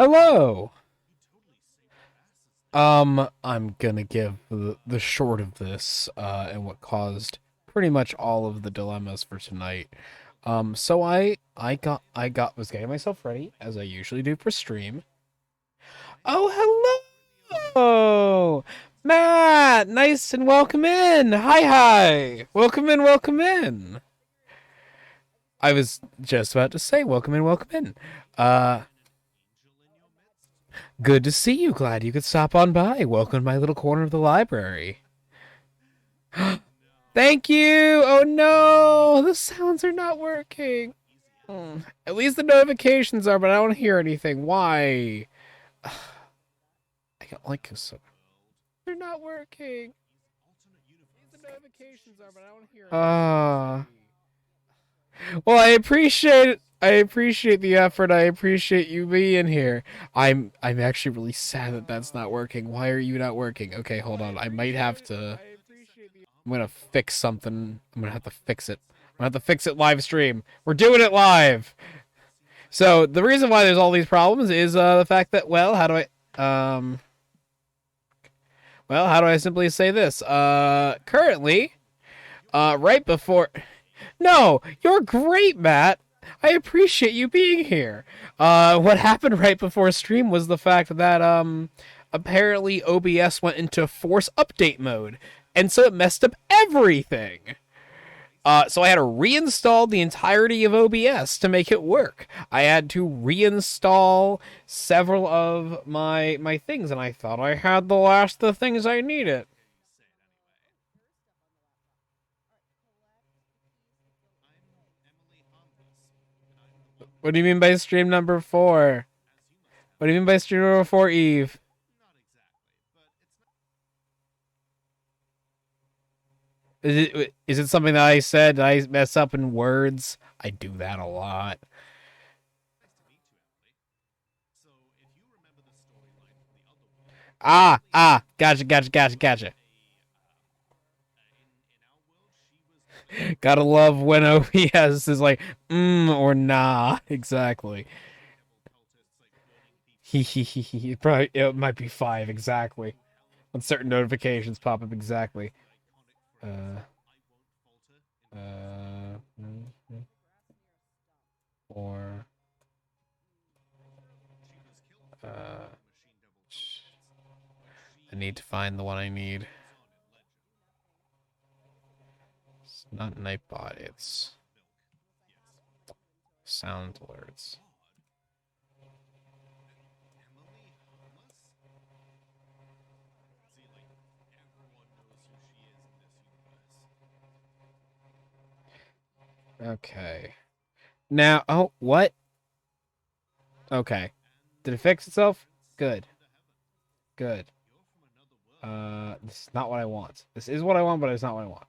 Hello. I'm gonna give the short of this, and what caused pretty much all of the dilemmas for tonight. So I was getting myself ready as I usually do for stream. Oh, hello, Matt. Nice and welcome in. Hi. Welcome in. Welcome in. I was just about to say welcome in. Welcome in. Uh, Good to see you. Glad you could stop on by. Welcome to my little corner of the library. Thank you. Oh no, the sounds are not working. At least the notifications are, but I don't hear anything. Why? I don't like this. They're not working. The notifications are, but I don't hear anything. Well, I appreciate it. I appreciate the effort. I appreciate you being here. I'm actually really sad that that's not working. Why are you not working? Okay, hold on. I might have to. I'm gonna fix something. I'm gonna have to fix it. I'm gonna have to fix it live stream. We're doing it live. So the reason why there's all these problems is the fact that how do I simply say this? Currently, right before. No, you're great, Matt. I appreciate you being here. What happened right before stream was the fact that apparently OBS went into force update mode, and so it messed up everything. So I had to reinstall the entirety of OBS to make it work. I had to reinstall several of my things, and I thought I had the things I needed. What do you mean by stream number 4? What do you mean by stream number 4, Eve? Is it something that I said? Did I mess up in words? I do that a lot. Gotcha. Gotta love when OBS is like, or nah. Exactly. It might be 5, exactly. When certain notifications pop up, exactly. Uh, or, I need to find the one I need. It's not Nightbot, it's sound alerts. Okay. Now, oh, what? Okay. Did it fix itself? Good. Good. This is not what I want. This is what I want, but it's not what I want.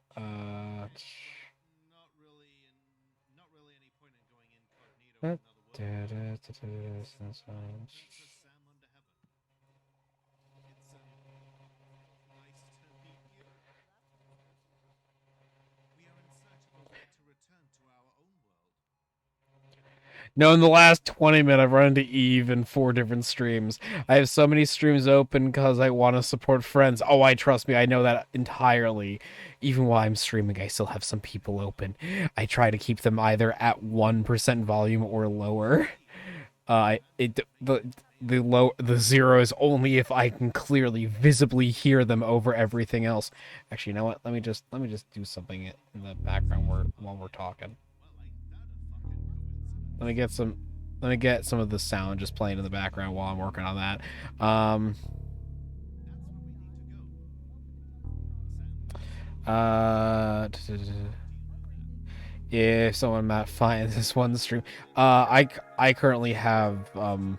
No, in the last 20 minutes, I've run into Eve in 4 different streams. I have so many streams open because I want to support friends. Oh, trust me, I know that entirely. Even while I'm streaming, I still have some people open. I try to keep them either at 1% volume or lower. The 0 is only if I can clearly, visibly hear them over everything else. Actually, you know what? Let me just do something in the background while we're talking. Let me get some of the sound just playing in the background while I'm working on that. If someone might find this one stream, I currently have I'll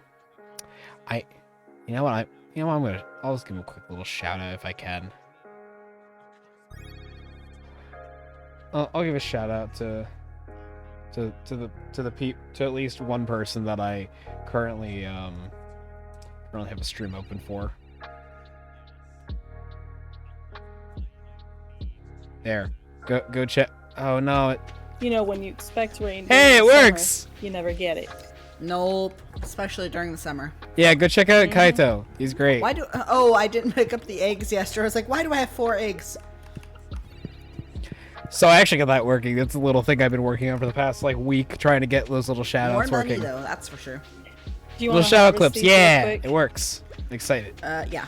just give him a quick little shout out if I can. I'll give a shout out to at least one person that I currently have a stream open for. There, go check. Oh no! You know, when you expect rain. Hey, it works. You never get it. Nope, especially during the summer. Yeah, go check out Kaito. He's great. Why do? Oh, I didn't pick up the eggs yesterday. I was like, why do I have 4 eggs? So I actually got that working. That's a little thing I've been working on for the past like week, trying to get those little shout More outs money working. though, that's for sure. Do you Little want shout out clips. Yeah, it works. I'm excited. Yeah.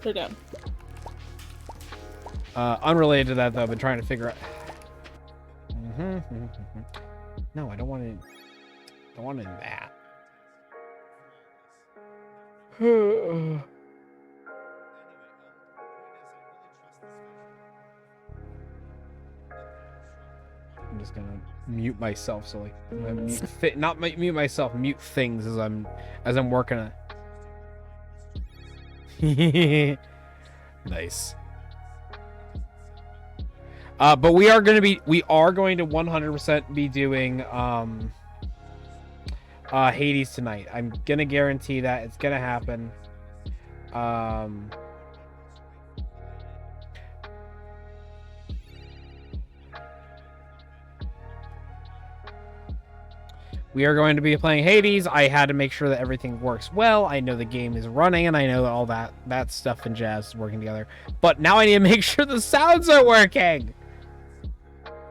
They're done. Unrelated to that though, I've been trying to figure out. No, I don't want it. Don't want it in that. I'm just gonna mute myself, so like I'm gonna mute myself, mute things as I'm working on it. Nice. But we are going to 100% be doing Hades tonight. I'm gonna guarantee that it's gonna happen. We are going to be playing Hades. I had to make sure that everything works well. I know the game is running, and I know all that stuff and jazz is working together. But now I need to make sure the sounds are working.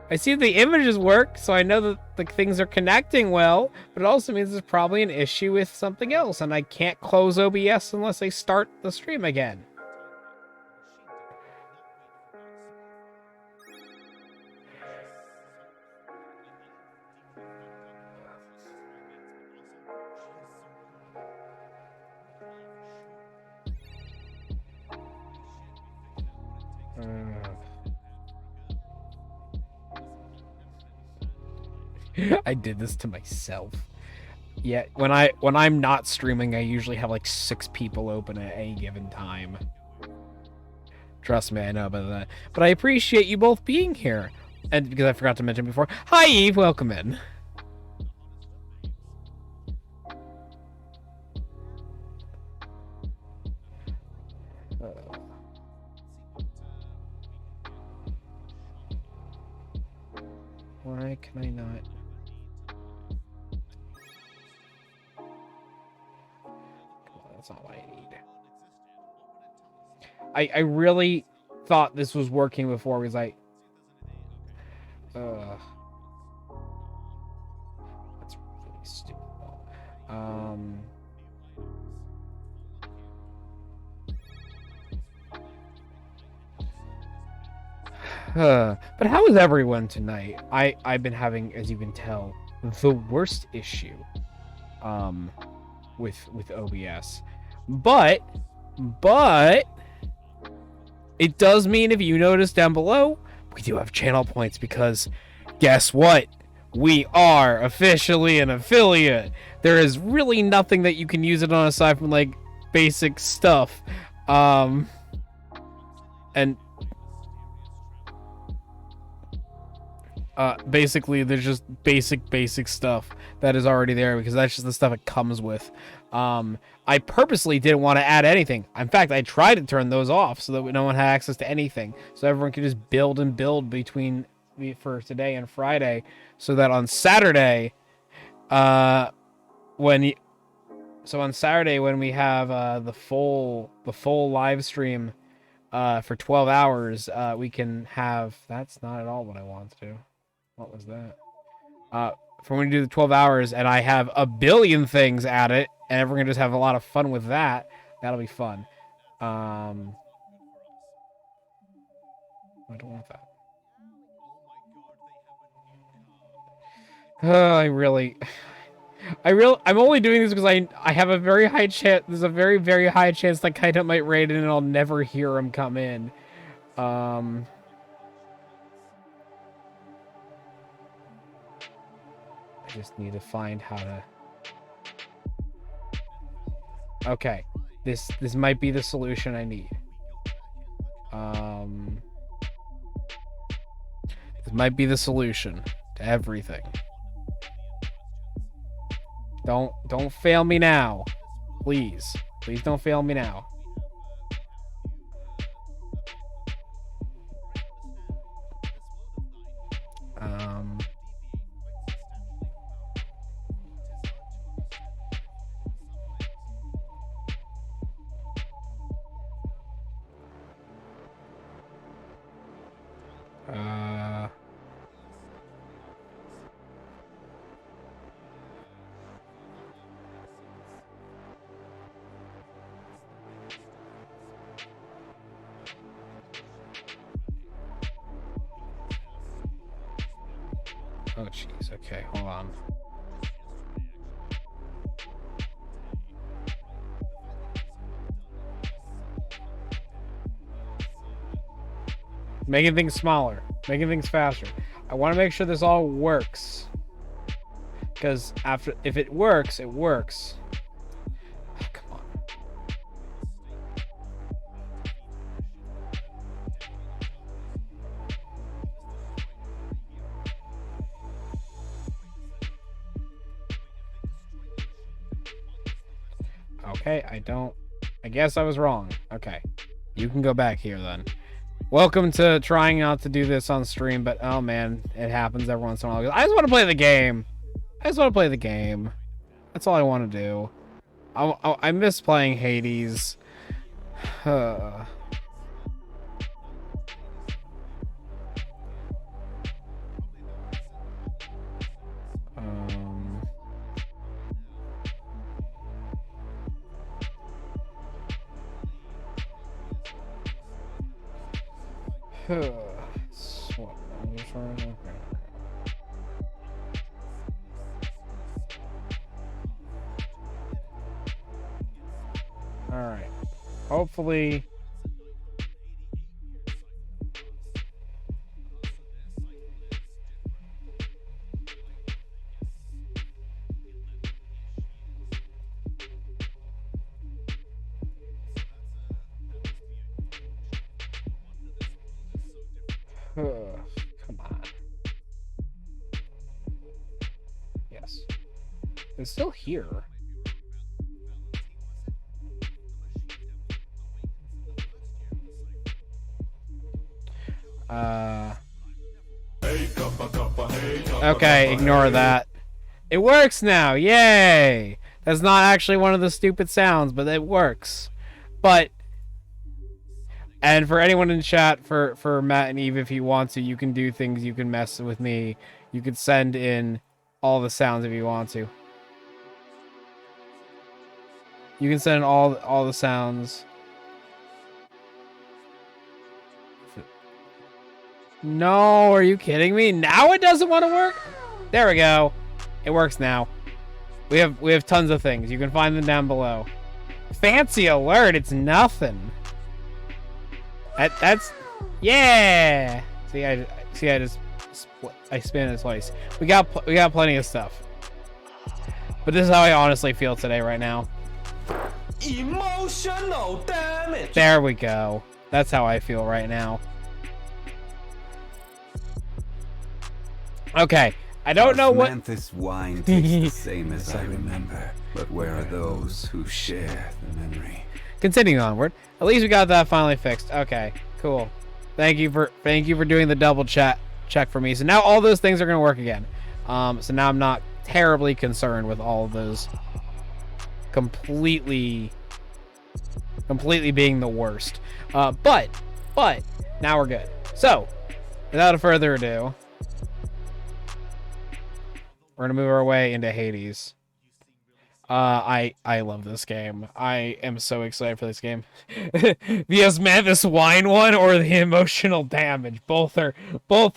I see the images work, so I know that the things are connecting well, but it also means there's probably an issue with something else, and I can't close OBS unless I start the stream again. I did this to myself. Yeah, when I'm not streaming, I usually have like 6 people open at any given time. Trust me, I know about that. But I appreciate you both being here. And because I forgot to mention before, hi Eve, welcome in. Why can I not? That's not what I need. I really thought this was working before because that's really stupid. But how is everyone tonight? I've been having, as you can tell, the worst issue with OBS. But it does mean, if you notice down below, we do have channel points because guess what? We are officially an affiliate. There is really nothing that you can use it on aside from like basic stuff. And basically there's just basic stuff that is already there because that's just the stuff it comes with. I purposely didn't want to add anything. In fact, I tried to turn those off so that no one had access to anything, so everyone could just build and build between for today and Friday, so that on Saturday, on Saturday when we have the full live stream for 12 hours, we can have. That's not at all what I want to do. What was that? For when we do the 12 hours and I have a billion things at it, and we're gonna just have a lot of fun with that. That'll be fun. I don't want that. I'm only doing this because I have a very high chance. There's a very, very high chance that Kaito might raid in and I'll never hear him come in. I just need to find how to. Okay, this might be the solution I need. This might be the solution to everything. Don't fail me now, please. Please don't fail me now. Uh... Oh, jeez. Okay, hold on. Making things smaller. Making things faster. I want to make sure this all works. Because if it works, it works. Oh, come on. Okay, I guess I was wrong. Okay. You can go back here then. Welcome to trying not to do this on stream, but oh man, it happens every once in a while. I just want to play the game. That's all I want to do. I miss playing Hades. Alright. Hopefully... Come on. Yes. It's still here. Okay, ignore that. It works now! Yay! That's not actually one of the stupid sounds, but it works. But... And for anyone in chat, for Matt and Eve, if you want to, you can do things, you can mess with me. You could send in all the sounds if you want to. You can send in all the sounds. No, are you kidding me? Now it doesn't want to work? There we go. It works now. We have tons of things. You can find them down below. Fancy alert, it's nothing. That's yeah. See, I spin it twice. We got plenty of stuff. But this is how I honestly feel today right now. Emotional damage. There we go. That's how I feel right now. Okay. I don't know what This wine tastes the same as I remember, but where are those who share the memory? Continuing onward. At least we got that finally fixed. Okay, cool. Thank you for doing the double check for me. So now all those things are gonna work again. So now I'm not terribly concerned with all of those completely being the worst. But now we're good. So without further ado, we're gonna move our way into Hades. I love this game. I am so excited for this game. The Osmanthus wine one or the emotional damage. Both are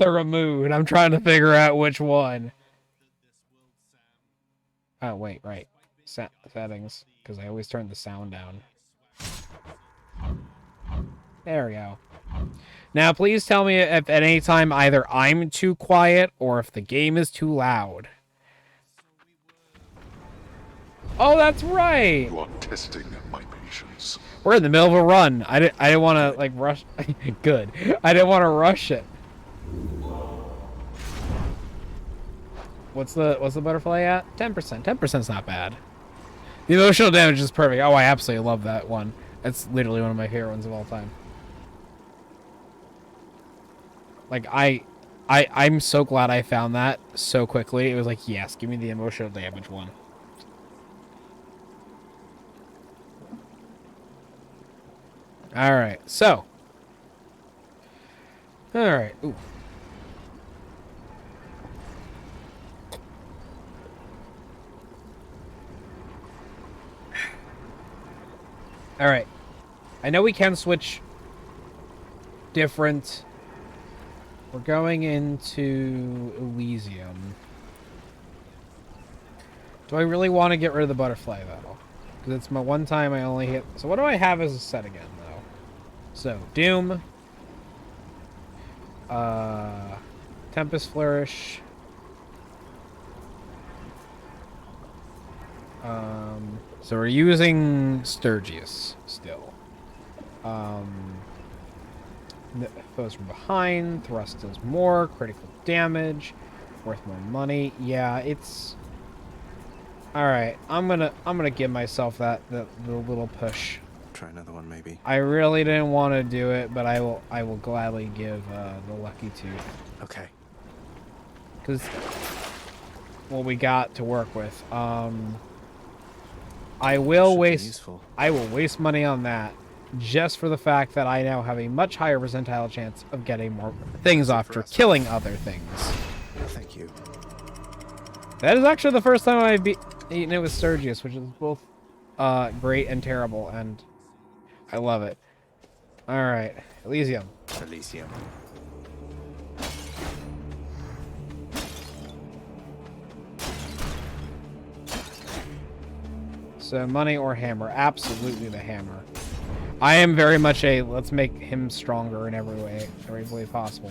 removed. I'm trying to figure out which one. Oh wait, right. Settings, because I always turn the sound down. There we go. Now please tell me if at any time either I'm too quiet or if the game is too loud. Oh, that's right. You are testing my patience. We're in the middle of a run. I didn't want to like rush. Good. I didn't want to rush it. What's the butterfly at? 10%. 10%'s not bad. The emotional damage is perfect. Oh, I absolutely love that one. That's literally one of my favorite ones of all time. Like I'm so glad I found that so quickly. It was like, yes, give me the emotional damage one. Alright, so. Alright. Ooh. Alright. I know we can switch different... We're going into Elysium. Do I really want to get rid of the butterfly, though? Because it's my one time I only hit... So what do I have as a set again, though? So, Doom. Tempest Flourish. So we're using Sturgius still. Foes from behind, thrust does more, critical damage, worth more money. Yeah, it's alright. I'm gonna give myself the little push. Try another one, maybe. I really didn't want to do it, but I will gladly give the lucky tooth. Okay. Because what we got to work with. I will waste money on that just for the fact that I now have a much higher percentile chance of getting more things after killing other things. Thank you. That is actually the first time I've eaten it with Sturgius, which is both great and terrible, and I love it. Alright, Elysium. Elysium. So money or hammer? Absolutely the hammer. I am very much a let's make him stronger in every way possible.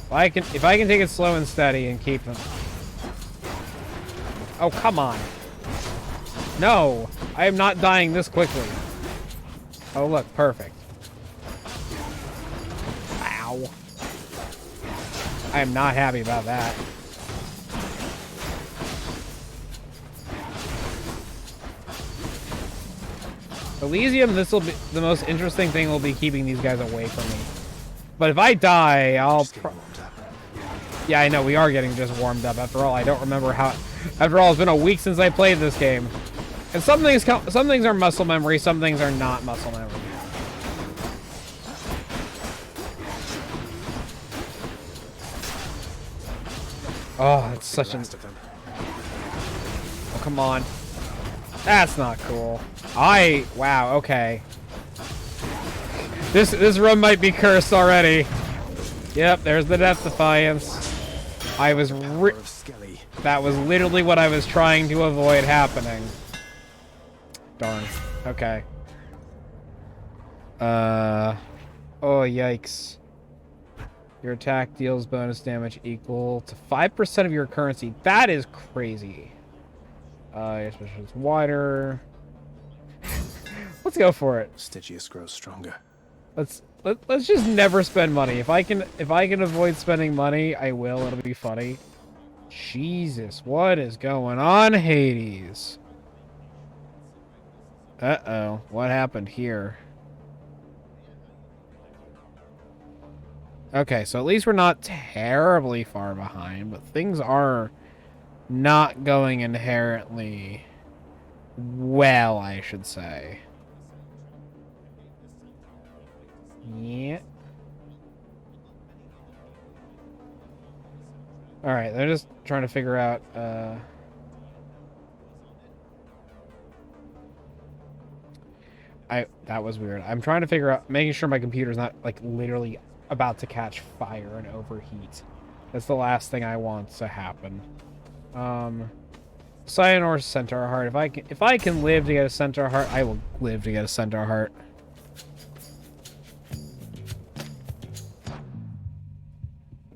If I can take it slow and steady and keep him. Oh, come on. No, I am not dying this quickly. Oh, look, perfect. Ow. I am not happy about that. Elysium, this will be the most interesting thing. Will be keeping these guys away from me. But if I die, I'll. Yeah, I know we are getting just warmed up. After all, I don't remember how. After all, it's been a week since I played this game, and some things are muscle memory, some things are not muscle memory. Oh, it's such an. Oh, come on. That's not cool. Wow, okay. This run might be cursed already. Yep, there's the Death Defiance. That was literally what I was trying to avoid happening. Darn. Okay. Oh, yikes. Your attack deals bonus damage equal to 5% of your currency. That is crazy. Your special is wider. Let's go for it. Stygius grows stronger. Let's just never spend money. If I can avoid spending money, I will. It'll be funny. Jesus, what is going on, Hades? Uh-oh. What happened here? Okay, so at least we're not terribly far behind, but things are not going inherently well, I should say. Yeah. Alright, they're just trying to figure out, that was weird. I'm trying to figure out, making sure my computer's not, like, literally about to catch fire and overheat. That's the last thing I want to happen. Cyanor Centaur Heart. If I can live to get a Centaur Heart, I will live to get a Centaur Heart.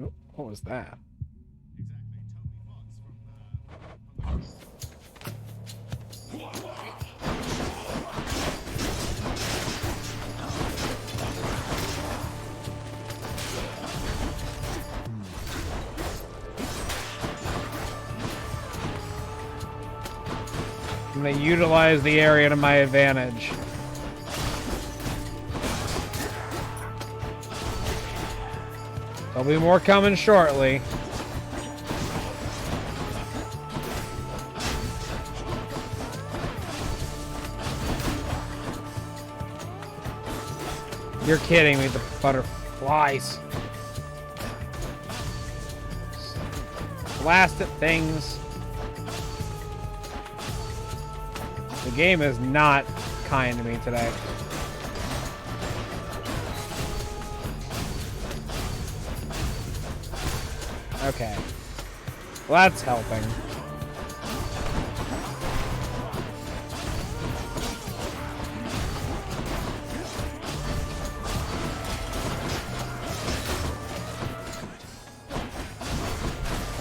Oh, what was that? I'm going to utilize the area to my advantage. There'll be more coming shortly. You're kidding me, the butterflies. blast at things. The game is not kind to me today. Okay. Well, that's helping.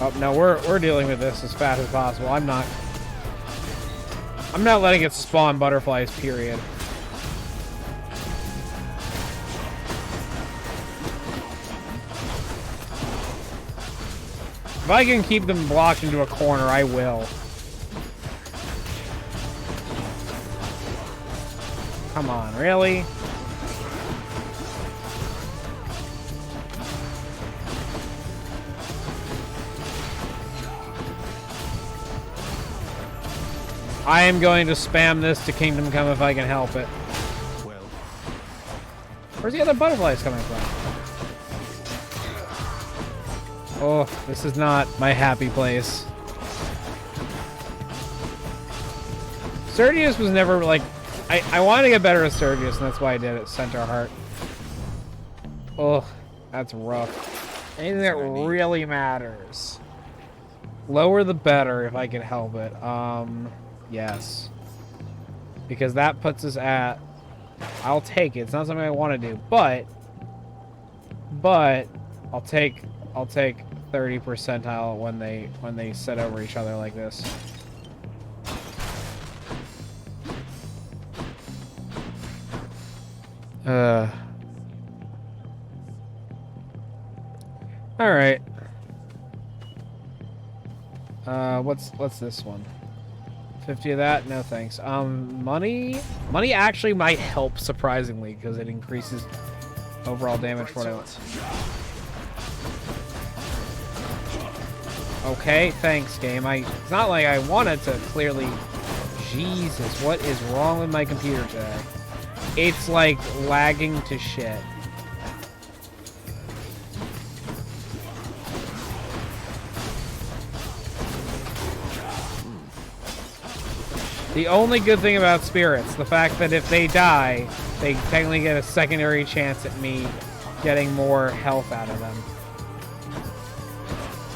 Oh, no, we're dealing with this as fast as possible. I'm not letting it spawn butterflies, period. If I can keep them blocked into a corner, I will. Come on, really? I am going to spam this to Kingdom Come if I can help it. Well, Where's the other butterflies coming from? Oh, this is not my happy place. Sergius was never like... I wanted to get better at Sergius, and that's why I did it. Centaur Heart. Oh, that's rough. Anything that really matters. Lower the better if I can help it. Yes. Because that puts us at... I'll take it. It's not something I want to do, but I'll take 30 percentile when they sit over each other like this. All right. What's this one? 50 of that? No thanks. Money actually might help surprisingly because it increases overall damage for what I want. Okay, thanks, game. It's not like I wanted to clearly... Jesus, what is wrong with my computer today? It's like lagging to shit. The only good thing about spirits, the fact that if they die, they technically get a secondary chance at me getting more health out of them.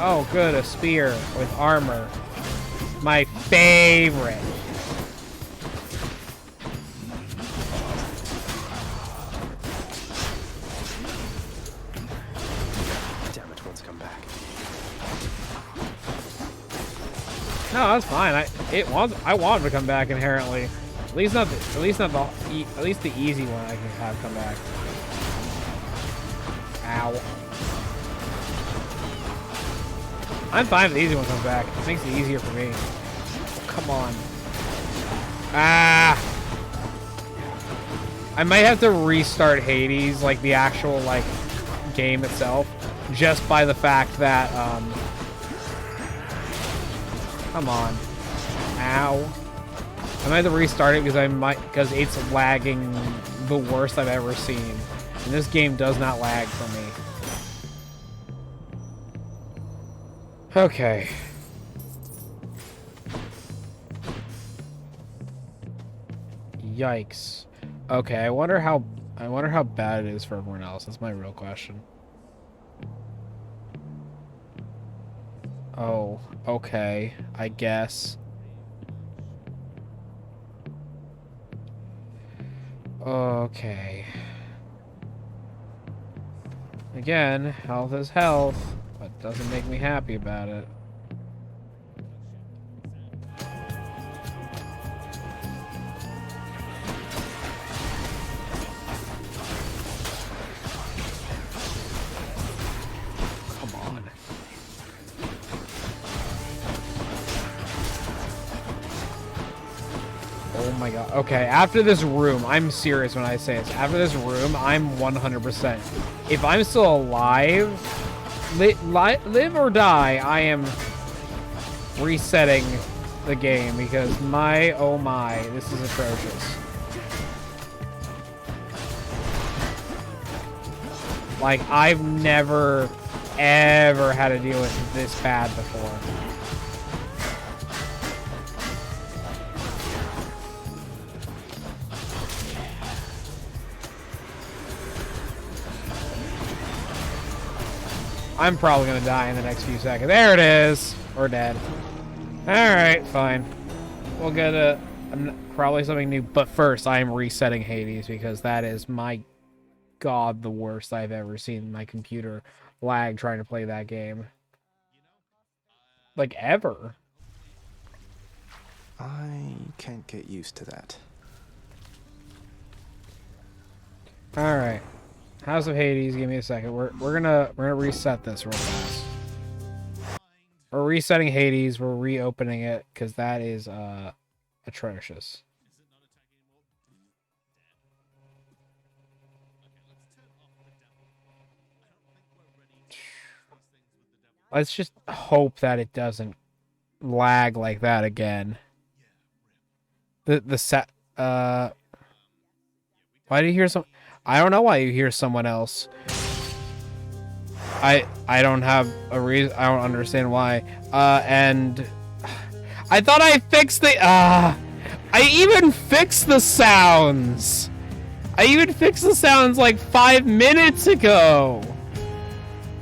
Oh, good, a spear with armor. My favorite. damn it, one's come back. No, that's fine. I want him to come back inherently. At least the easy one I can have come back. Ow. I'm fine if the easy one comes back. It makes it easier for me. Oh, come on. Ah. I might have to restart Hades, like the actual like game itself, just by the fact that come on. Ow. I might have to restart it because it's lagging the worst I've ever seen. And this game does not lag for me. Okay. Yikes. Okay, I wonder how bad it is for everyone else. That's my real question. Oh, okay. I guess. Okay. Again, health is health, but doesn't make me happy about it. Come on. Oh my god. Okay, after this room, I'm serious when I say this. After this room, I'm 100%. If I'm still alive, live or die, I am resetting the game because oh my, this is atrocious. Like, I've never ever had to deal with this bad before. I'm probably gonna die in the next few seconds. There it is. We're dead. Alright, fine. We'll get probably something new. But first, I am resetting Hades because that is, my god, the worst I've ever seen my computer lag trying to play that game. Like, ever. I can't get used to that. Alright. House of Hades, give me a second. We're gonna reset this real fast. We're resetting Hades, we're reopening it, because that is atrocious. Let's just hope that it doesn't lag like that again. Why do you hear some? I don't know why you hear someone else. I don't have a reason. I don't understand why. And I thought I fixed the. I even fixed the sounds. I even fixed the sounds like 5 minutes ago.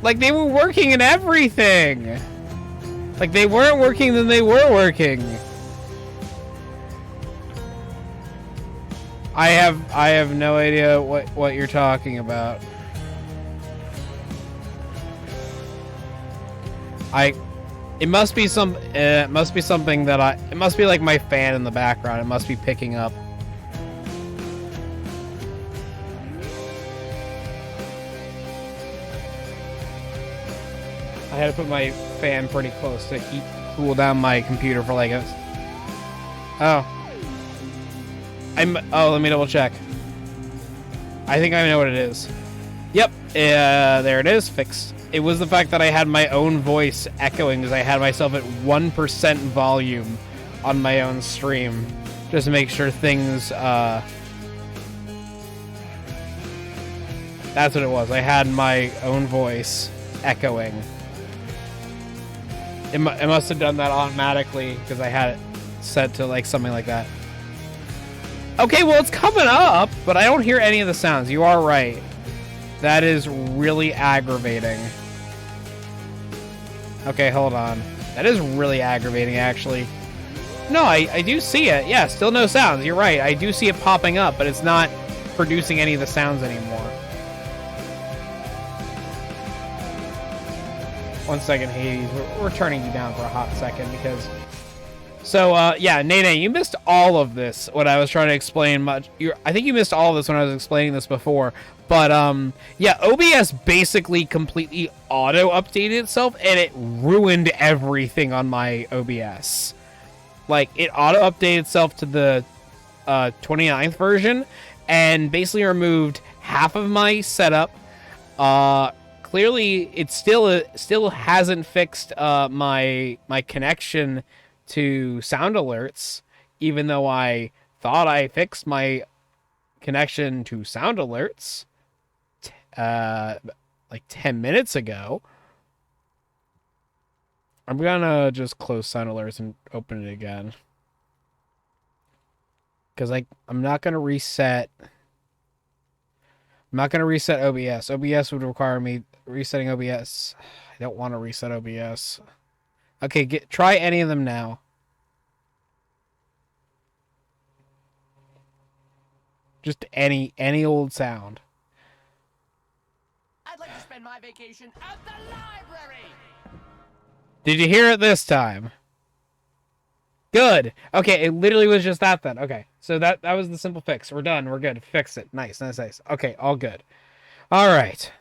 Like they were working and everything. Like they weren't working, then they were working. I have no idea what you're talking about. It must be something that it must be like my fan in the background. It must be picking up. I had to put my fan pretty close to cool down my computer for like a... Oh. Let me double check. I think I know what it is. Yep, there it is, fixed. It was the fact that I had my own voice echoing because I had myself at 1% volume on my own stream. Just to make sure things, that's what it was. I had my own voice echoing. It must have done that automatically because I had it set to like something like that. Okay, well, it's coming up, but I don't hear any of the sounds. You are right. That is really aggravating. Okay, hold on. That is really aggravating, actually. No, I do see it. Yeah, still no sounds. You're right. I do see it popping up, but it's not producing any of the sounds anymore. 1 second, Hades. We're turning you down for a hot second because... So, yeah, Nene, you missed all of this when I was trying to explain I think you missed all of this when I was explaining this before. But, yeah, OBS basically completely auto-updated itself, and it ruined everything on my OBS. Like, it auto-updated itself to the 29th version, and basically removed half of my setup. Clearly, it still hasn't fixed my connection to sound alerts, even though I thought I fixed my connection to sound alerts like 10 minutes ago. I'm gonna just close sound alerts and open it again because I'm not gonna reset. I'm not gonna reset OBS. OBS would require me resetting OBS. I don't want to reset OBS. Okay, try any of them now. Just any old sound. I'd like to spend my vacation at the library. Did you hear it this time? Good. Okay, it literally was just that then. Okay, so that was the simple fix. We're done. We're good. Fix it. Nice. Okay, all good. All right.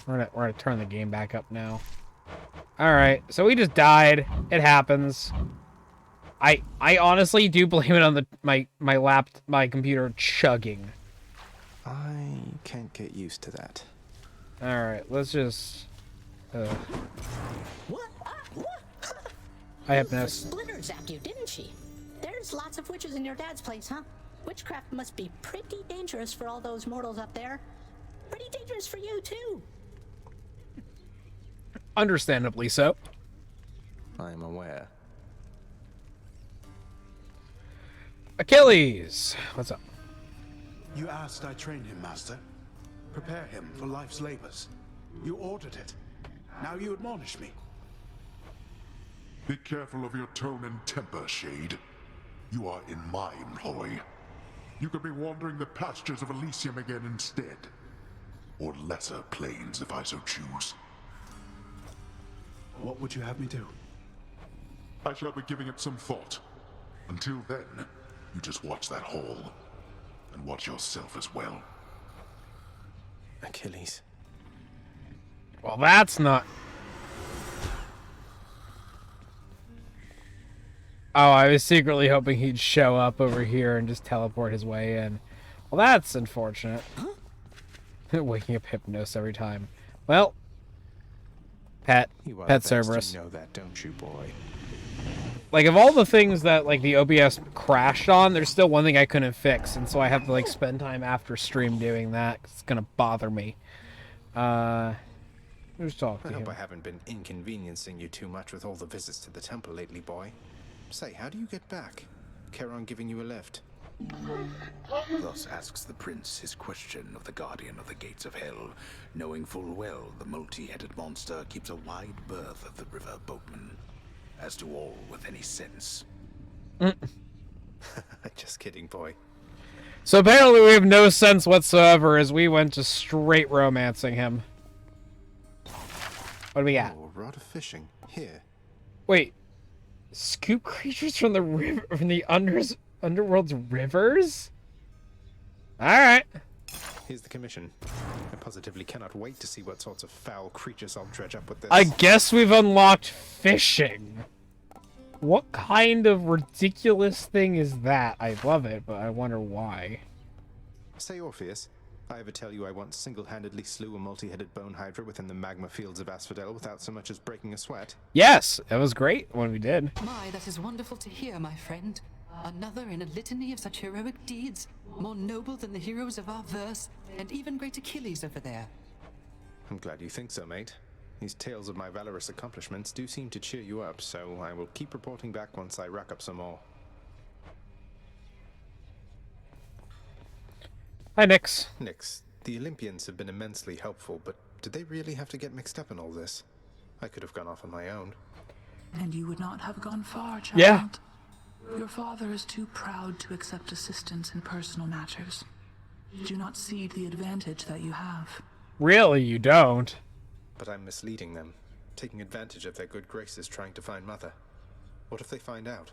We're gonna turn the game back up now. All right. So we just died. It happens. I honestly do blame it on my computer chugging. I can't get used to that. All right. Let's just. What? I have no. Splinter zapped you, didn't she? There's lots of witches in your dad's place, huh? Witchcraft must be pretty dangerous for all those mortals up there. pretty dangerous for you, too. Understandably so. I am aware. Achilles, what's up? You asked I train him, Master. Prepare him for life's labors. You ordered it. Now you admonish me. Be careful of your tone and temper, Shade. You are in my employ. You could be wandering the pastures of Elysium again instead. Or lesser planes, if I so choose. What would you have me do? I shall be giving it some thought. Until then, you just watch that hall. And watch yourself as well. Achilles. Well, that's not... Oh, I was secretly hoping he'd show up over here and just teleport his way in. Well, that's unfortunate. Waking up Hypnos every time. Well, Pet Cerberus. You know that, don't you, boy? Like, of all the things that, like, the OBS crashed on, there's still one thing I couldn't fix, and so I have to, like, spend time after stream doing that. It's gonna bother me. Who's talking I to hope him? I haven't been inconveniencing you too much with all the visits to the temple lately, boy. Say, how do you get back? Charon giving you a lift? Thus asks the prince his question of the guardian of the gates of hell, knowing full well the multi-headed monster keeps a wide berth of the river boatman. As to all with any sense. Just kidding, boy. So apparently we have no sense whatsoever as we went to straight romancing him. What do we got? Oh, a rod of fishing. Here. Wait. Scoop creatures from the river, from the underworld's rivers? Alright. Here's the commission. I positively cannot wait to see what sorts of foul creatures I'll dredge up with this. I guess we've unlocked fishing. What kind of ridiculous thing is that? I love it, but I wonder why. Say, Orpheus, I ever tell you I once single-handedly slew a multi-headed bone hydra within the magma fields of Asphodel without so much as breaking a sweat? Yes, it was great when we did. My, that is wonderful to hear, my friend. Another in a litany of such heroic deeds, more noble than the heroes of our verse, and even great Achilles over there. I'm glad you think so, mate. These tales of my valorous accomplishments do seem to cheer you up, so I will keep reporting back once I rack up some more. Hi, Nix. Nix, the Olympians have been immensely helpful, but did they really have to get mixed up in all this? I could have gone off on my own. And you would not have gone far, child. Yeah. Your father is too proud to accept assistance in personal matters. Do not cede the advantage that you have. Really, you don't. But I'm misleading them, taking advantage of their good graces trying to find Mother. What if they find out?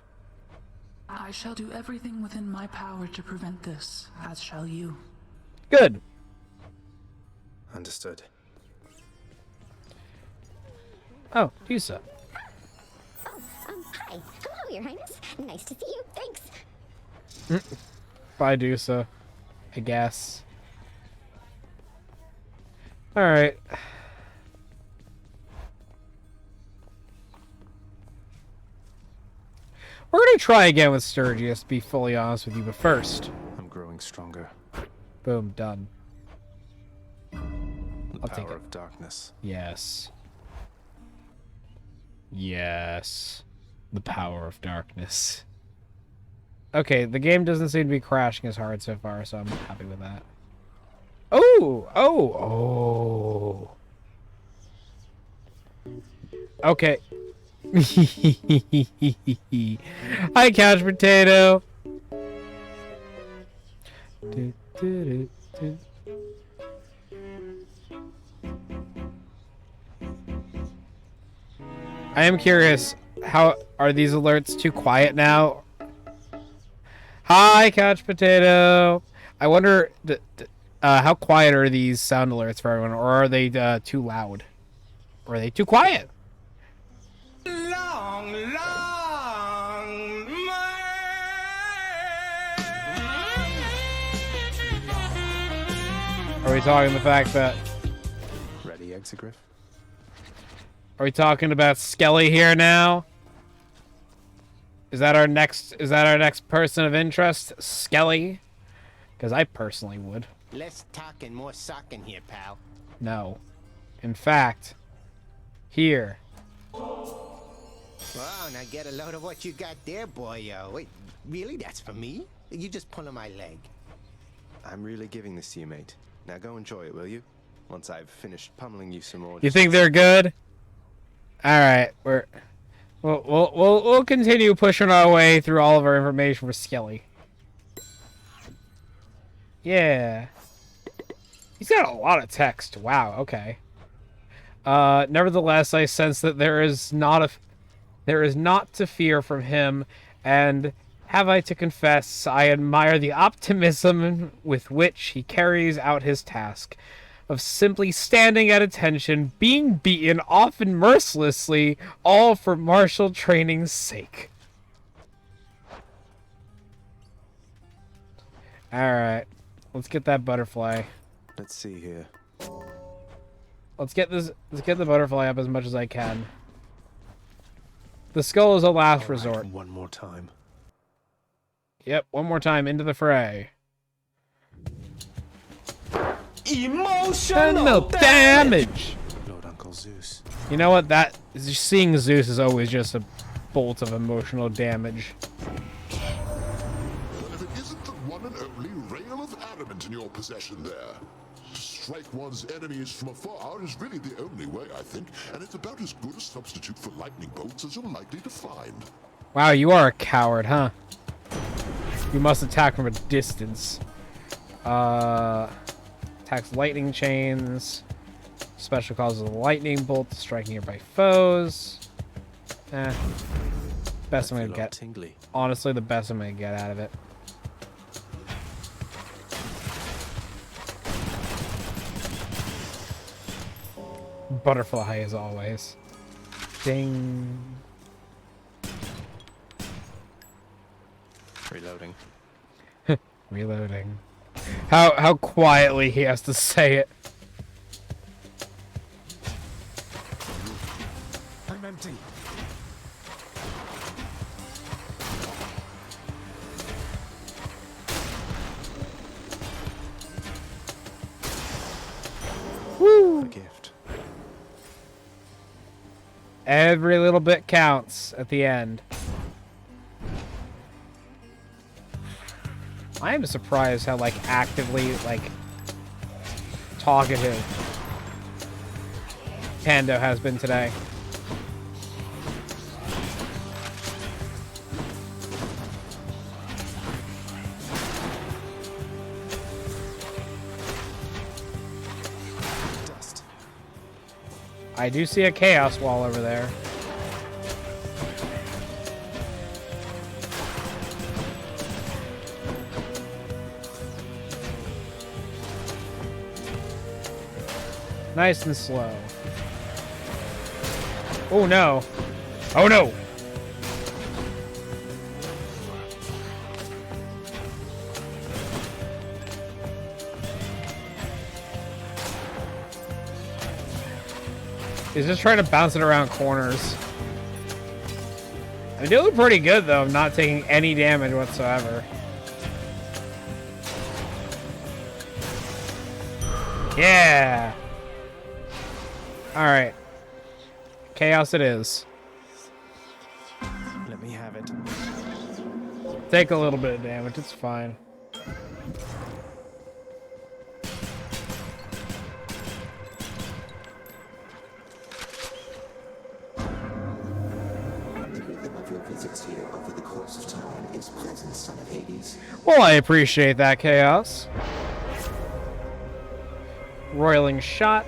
I shall do everything within my power to prevent this, as shall you. Good. Understood. Oh, Yusa. Oh, hi. Hello, Your Highness. Nice to see you. Thanks. Bye, Dusa. I guess. Alright. We're gonna try again with Sturgius, to be fully honest with you, but first. I'm growing stronger. Boom, done. The I'll take power it. of darkness. Yes. Yes. The power of darkness. Okay, the game doesn't seem to be crashing as hard so far, so I'm happy with that. Oh! Oh! Oh! Okay. Hi, Couch Potato! Do, do, do, do. I am curious, how are these alerts too quiet now? Hi, Couch Potato. I wonder, how quiet are these sound alerts for everyone, or are they too loud? Or are they too quiet? Long, long Are we talking the fact that? Ready, Exegriff? Are we talking about Skelly here now? Is that our next person of interest? Skelly? Because I personally would. Less talk and more socking here, pal. No. In fact, here. Wow, now get a load of what you got there, boyo. Wait, really? That's for me? You just pulling my leg. I'm really giving this to you, mate. Now go enjoy it, will you? Once I've finished pummeling you some more. You think they're good? All right, we'll continue pushing our way through all of our information for Skelly. Yeah. He's got a lot of text. Wow, okay. Nevertheless, I sense that there is not to fear from him, and have I to confess, I admire the optimism with which he carries out his task of simply standing at attention, being beaten, often mercilessly, all for martial training's sake. Alright. Let's get that butterfly. Let's see here. Let's get the butterfly up as much as I can. The skull is a last resort. One more time. Yep, one more time into the fray. Emotional damage! Lord Uncle Zeus. You know what? Seeing Zeus is always just a bolt of emotional damage. Well, if it isn't the one and only rail of adamant in your possession there. To strike one's enemies from afar is really the only way, I think, and it's about as good a substitute for lightning bolts as you're likely to find. Wow, you are a coward, huh? You must attack from a distance. Attacks lightning chains. Special causes a lightning bolt to strike nearby foes. Best I'm gonna get. Tingly. Honestly, the best I'm gonna get out of it. Butterfly as always. Ding. Reloading. Reloading. How quietly he has to say it. I'm empty. Woo! A gift. Every little bit counts at the end. I am surprised how, like, actively, like, talkative Pando has been today. Dust. I do see a chaos wall over there. Nice and slow. Oh no. Oh no. He's just trying to bounce it around corners. I'm doing pretty good though, I'm not taking any damage whatsoever. Yeah. Alright. Chaos it is. Let me have it. Take a little bit of damage, it's fine. Well, I appreciate that, Chaos. Roiling shot.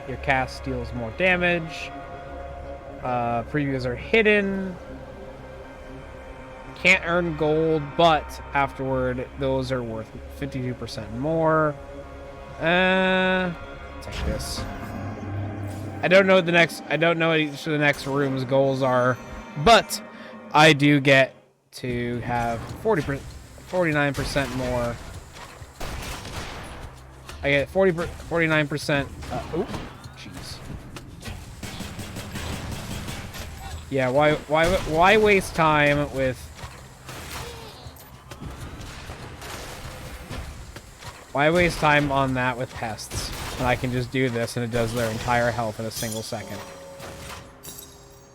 Your cast deals more damage. Previews are hidden. Can't earn gold, but afterward, those are worth 52% more. Take this. I don't know what each of the next room's goals are, but I do get to have 49% more. I get 49%. Oh, jeez. Yeah, why waste time with Why waste time on that with pests when I can just do this and it does their entire health in a single second?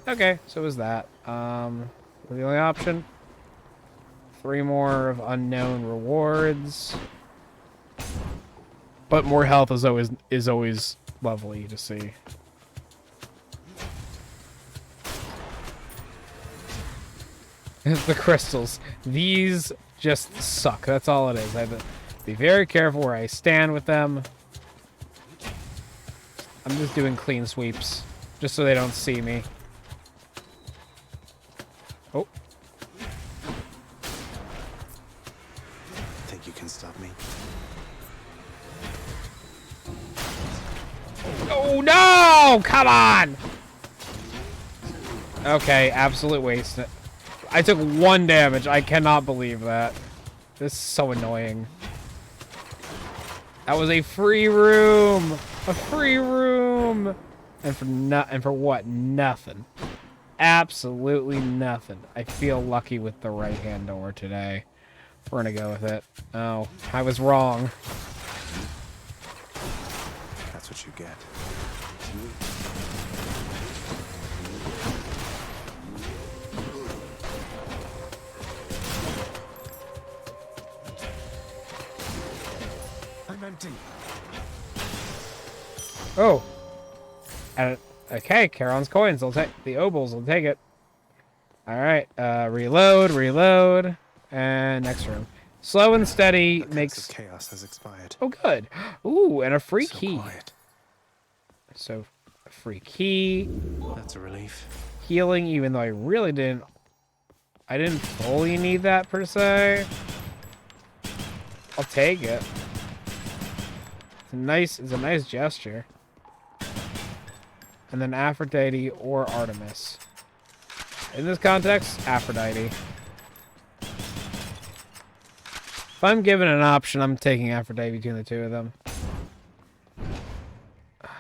Okay, so it was that. The only option. 3 more of unknown rewards. But more health is always lovely to see. The crystals. These just suck. That's all it is. I have to be very careful where I stand with them. I'm just doing clean sweeps. Just so they don't see me. Oh. Think you can stop me? Oh no! Come on! Okay, absolute waste. I took 1 damage. I cannot believe that. This is so annoying. That was a free room! A free room! And for what? Nothing. Absolutely nothing. I feel lucky with the right-hand door today. We're gonna go with it. Oh, I was wrong. That's what you get. I'm empty. Oh. And, okay, Charon's coins. I'll take the obols. I'll take it. All right. Reload, reload, and next room. Slow and steady makes chaos has expired. Oh, good. Ooh, and a free So key. quiet. So, a free key. That's a relief. Healing, even though I really didn't. I didn't fully need that per se. I'll take it. It's a nice gesture. And then Aphrodite or Artemis. In this context, Aphrodite. If I'm given an option, I'm taking Aphrodite between the two of them.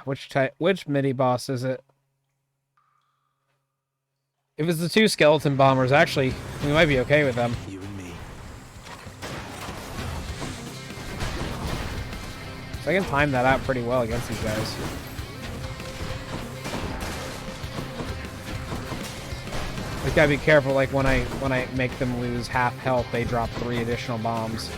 Which mini boss is it? If it's the 2 skeleton bombers, actually, we might be okay with them. You and me. So I can time that out pretty well against these guys. Just gotta be careful, like when I make them lose half health, they drop 3 additional bombs.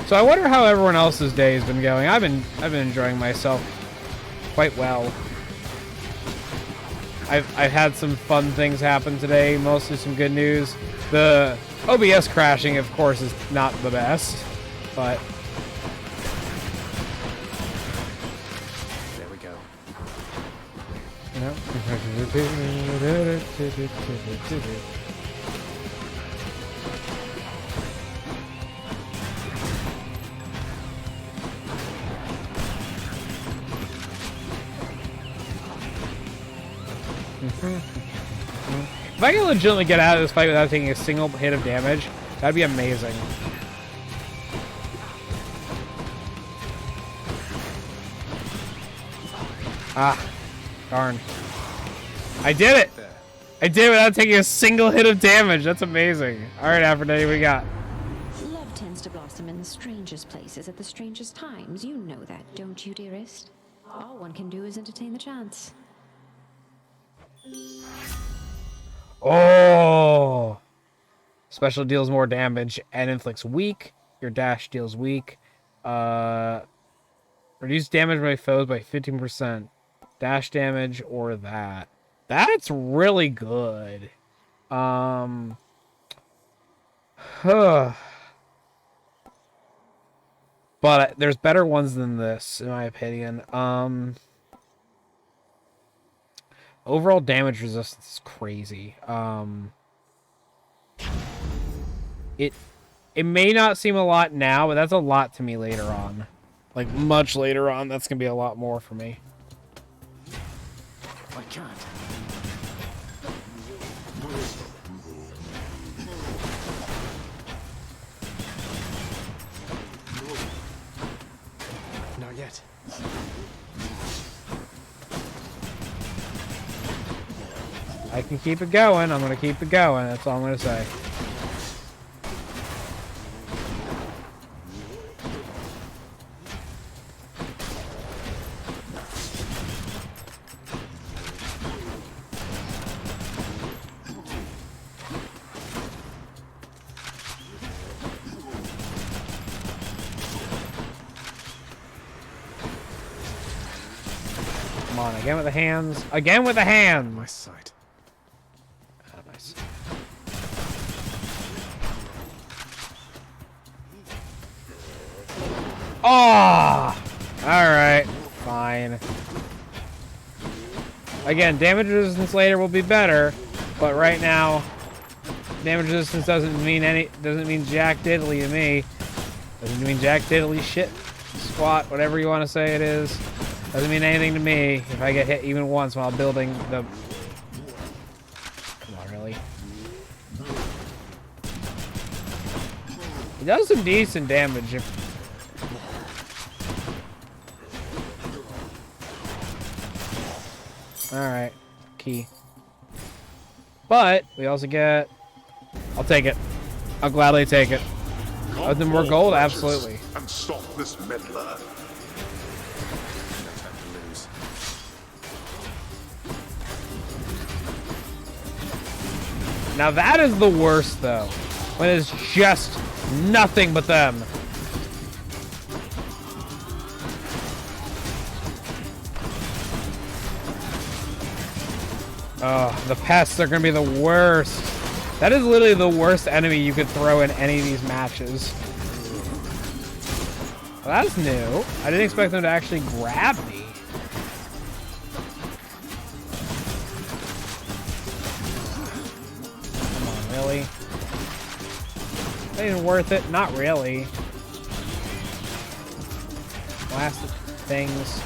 So I wonder how everyone else's day has been going. I've been enjoying myself quite well. I've had some fun things happen today, mostly some good news. The OBS crashing, of course, is not the best, but there we go. If I can legitimately get out of this fight without taking a single hit of damage, that'd be amazing. Ah, darn. I did it! I did it without taking a single hit of damage. That's amazing. Alright, Aphrodite, what we got? Love tends to blossom in the strangest places at the strangest times. You know that, don't you, dearest? All one can do is entertain the chance. Oh! Special deals more damage and inflicts weak. Your dash deals weak. Reduce damage by foes by 15%. Dash damage or that. That's really good. But there's better ones than this, in my opinion. Overall damage resistance is crazy. It may not seem a lot now, but that's a lot to me later on. Like, much later on, that's gonna be a lot more for me. I can't. Not yet. I can keep it going. I'm gonna keep it going. That's all I'm gonna say. Come on, again with the hands. Again with the hands! My sight. Oh, nice. Oh! Alright, fine. Again, damage resistance later will be better, but right now, damage resistance doesn't mean jack diddly to me. Doesn't mean jack diddly shit, squat, whatever you want to say it is. Doesn't mean anything to me if I get hit even once while building the... Come on, really? He does some decent damage if... Alright, key. But, we also get... I'll take it. I'll gladly take it. Oh, then more gold? Absolutely. And stop this meddler. Now that is the worst, though. When it's just nothing but them. Oh, the pests are going to be the worst. That is literally the worst enemy you could throw in any of these matches. Well, that's new. I didn't expect them to actually grab me. Really? Not even worth it? Not really. Last things.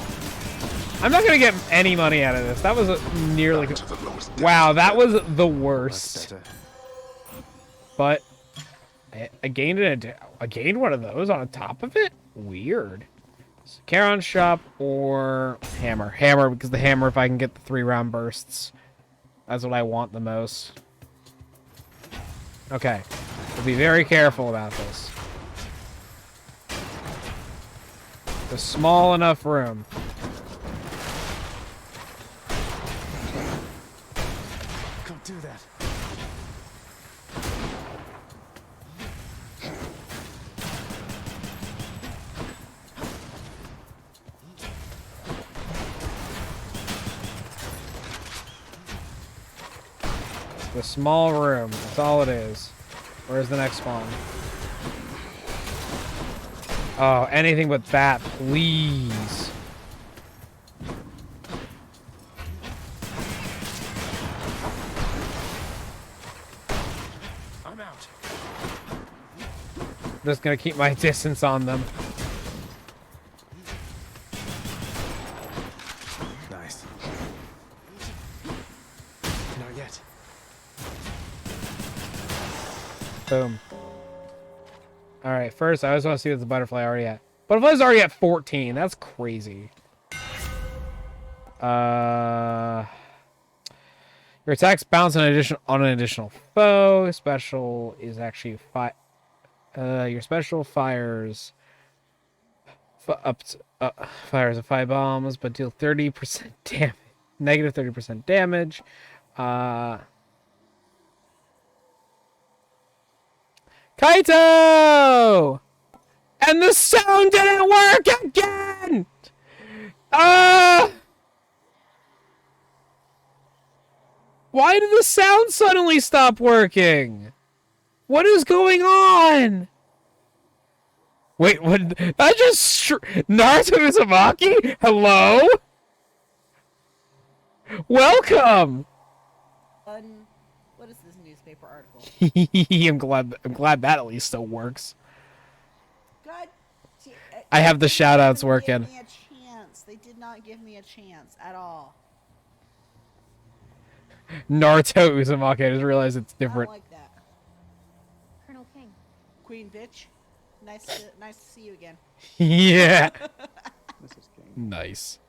I'm not gonna get any money out of this. That was nearly... Wow, that was the worst. But I gained I gained one of those on top of it? Weird. So, Charon shop or hammer. Hammer, because the hammer, if I can get the 3-round bursts. That's what I want the most. Okay, we'll be very careful about this. A small enough room. Can't do that. The small room. That's all it is. Where's the next spawn? Oh, anything but that, please. I'm out. I'm just gonna keep my distance on them. Nice. Not yet. Boom. Alright, first, I always want to see what the butterfly already at. Butterfly's already at 14. That's crazy. Your attacks bounce on an additional foe. Special is actually your special fires fires 5 bombs, but deal 30% damage. Negative 30% damage. Kaito! And the sound didn't work again! Why did the sound suddenly stop working? What is going on? Wait, what? That just... Naruto Uzumaki? Hello? Welcome! What is this news newspaper article. I'm glad that at least still works. God, I have the shout outs They working. didn't give me a chance. They did not give me a chance at all. Naruto Uzumaki, I just realized it's I different. don't like that. Colonel King. Queen bitch. Nice to see you again. Yeah. Nice.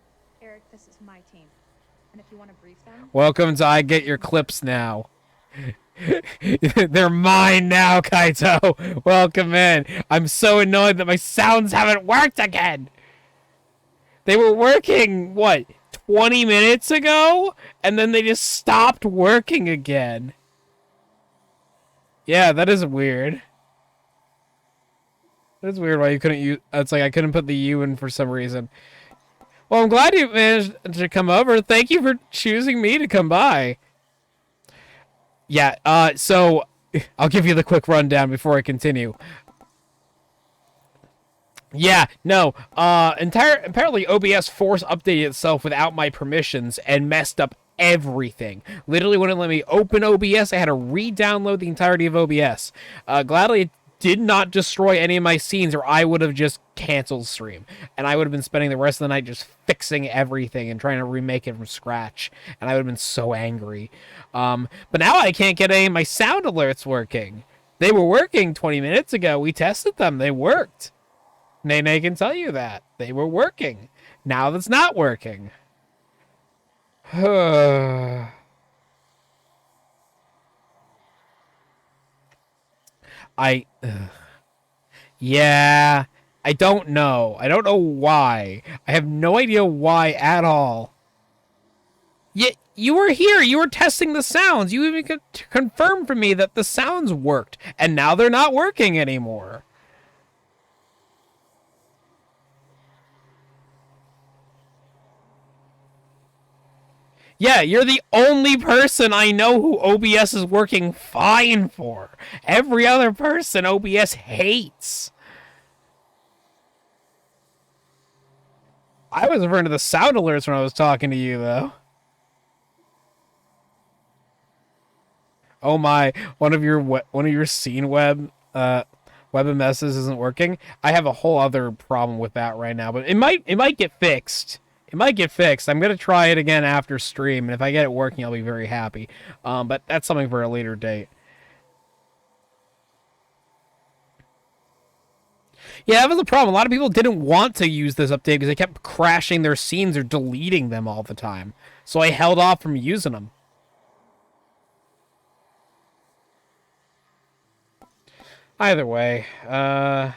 Eric, this is my team. And if you want to brief them... Welcome to I Get Your Clips Now. They're mine now, Kaito. Welcome in. I'm so annoyed that my sounds haven't worked again. They were working, what, 20 minutes ago? And then they just stopped working again. Yeah, that is weird. That's weird why you couldn't use... It's like I couldn't put the U in for some reason. Well, I'm glad you managed to come over. Thank you for choosing me to come by. Yeah, so I'll give you the quick rundown before I continue. Yeah, no, apparently OBS force updated itself without my permissions and messed up everything. Literally wouldn't let me open OBS. I had to re-download the entirety of OBS. Gladly it did not destroy any of my scenes or I would have just canceled stream. And I would have been spending the rest of the night just fixing everything and trying to remake it from scratch. And I would have been so angry. But now I can't get any of my sound alerts working. They were working 20 minutes ago. We tested them. They worked. Nene can tell you that. They were working. Now that's not working. Yeah, I don't know. I don't know why. I have no idea why at all. You were here. You were testing the sounds. You even could confirm for me that the sounds worked. And now they're not working anymore. Yeah, you're the only person I know who OBS is working fine for. Every other person OBS hates. I was referring to the sound alerts when I was talking to you, though. Oh my, one of your scene web WebMSs isn't working. I have a whole other problem with that right now, but it might get fixed. It might get fixed. I'm going to try it again after stream, and if I get it working, I'll be very happy. But that's something for a later date. Yeah, that was the problem. A lot of people didn't want to use this update because they kept crashing their scenes or deleting them all the time. So I held off from using them. Either way, I'll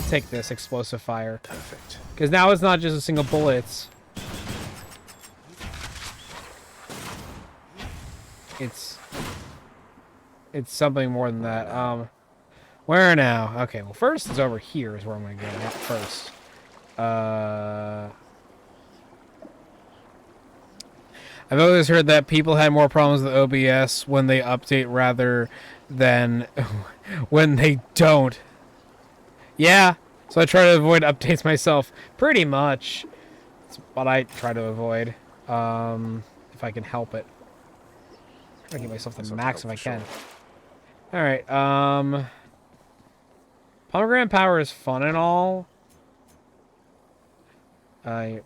take this explosive fire. Perfect. Because now it's not just a single bullet. It's something more than that. Where now? Okay, well first it's over here is where I'm gonna go at first. I've always heard that people had more problems with OBS when they update rather than when they don't. Yeah, so I try to avoid updates myself, pretty much. That's what I try to avoid, if I can help it. I'm gonna give myself the max if I can. Alright, Pomegranate Power is fun and all.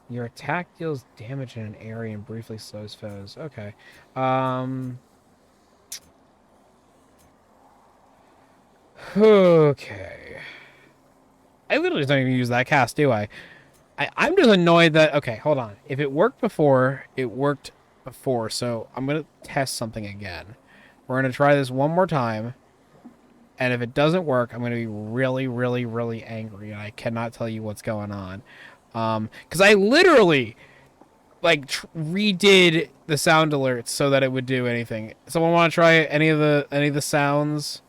Your attack deals damage in an area and briefly slows foes. Okay. Okay. I literally don't even use that cast, do I? I'm just annoyed that... Okay, hold on. If it worked before, it worked before. So I'm going to test something again. We're going to try this one more time. And if it doesn't work, I'm going to be really, really, really angry. And I cannot tell you what's going on. Because I literally, like, redid the sound alerts so that it would do anything. Someone want to try any of the sounds?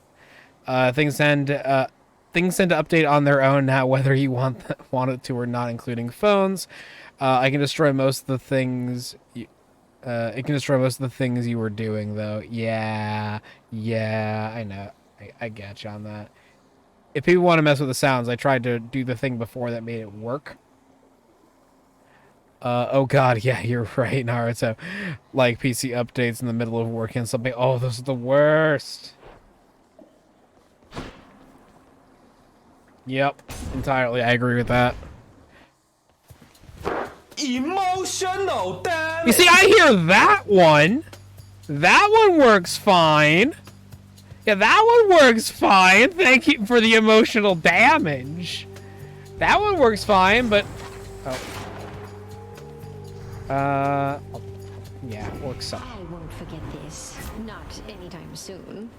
Things tend to update on their own now, whether you want it to or not, including phones. I can destroy most of the things. It can destroy most of the things you were doing, though. Yeah, I know. I get you on that. If people want to mess with the sounds, I tried to do the thing before that made it work. Oh god, yeah, you're right, Naruto. Like PC updates in the middle of working on something. Oh, those are the worst. Yep, entirely. I agree with that. Emotional damage. You see, I hear that one. That one works fine. Yeah, that one works fine. Thank you for the emotional damage. That one works fine, but... Oh. Yeah, it works some. I won't forget this. Not anytime soon.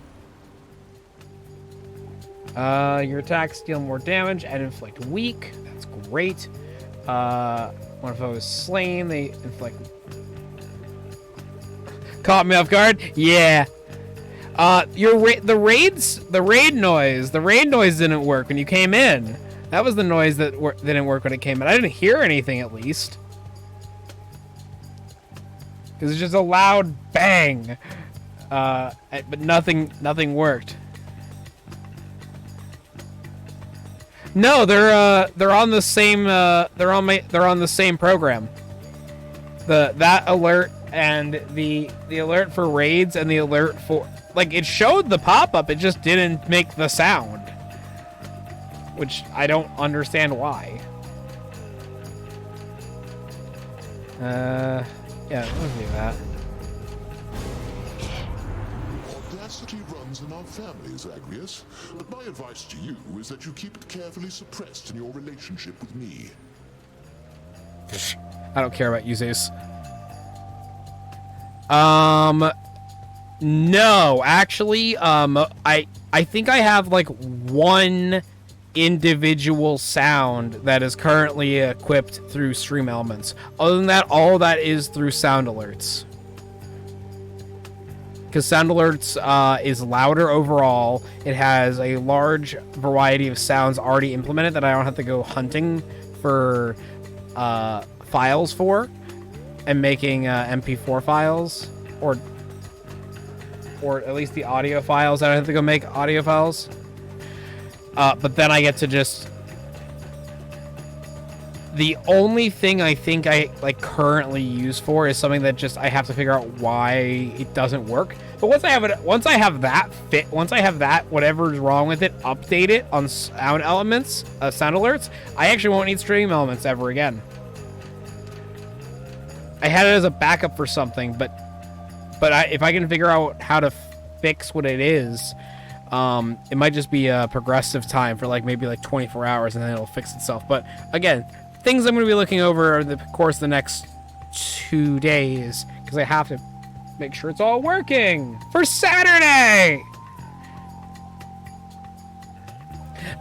Your attacks deal more damage and inflict weak. That's great. One foe is slain. They inflict... Caught me off guard? Yeah. The raid noise didn't work when you came in. That was the noise that didn't work when it came in. I didn't hear anything, at least. Because it's just a loud bang. But nothing worked. No, they're on the same they're on the same program. That alert and the alert for raids and the alert for, like, it showed the pop-up, it just didn't make the sound. Which I don't understand why. Yeah, let's do that. Audacity runs in our families, Agrius. But my advice to you is that you keep it carefully suppressed in your relationship with me. I don't care about you, Zeus. No, actually, I think I have like one individual sound that is currently equipped through Stream Elements. Other than that, all that is through sound alerts. Because sound alerts is louder overall. It has a large variety of sounds already implemented that I don't have to go hunting for files for, and making MP4 files, or at least the audio files. I don't have to go make audio files. But then I get to just... The only thing I think I currently use for is something that just I have to figure out why it doesn't work. But once I have that whatever's wrong with it, update it on sound elements, sound alerts, I actually won't need stream elements ever again. I had it as a backup for something, but if I can figure out how to fix what it is, it might just be a progressive time for maybe 24 hours, and then it'll fix itself. But again, things I'm going to be looking over over the course of the next 2 days, because I have to make sure it's all working for Saturday.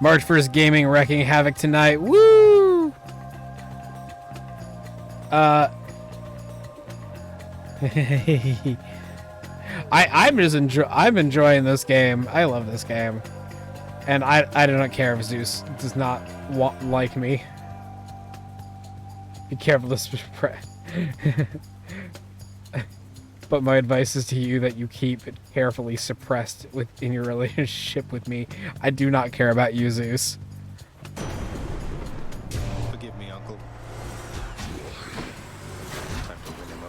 March 1st gaming wrecking havoc tonight. Woo! I'm enjoying this game. I love this game, and I do not care if Zeus does not like me. Be careful to spread. But my advice is to you that you keep it carefully suppressed within your relationship with me. I do not care about you, Zeus. Forgive me, Uncle. Time to win him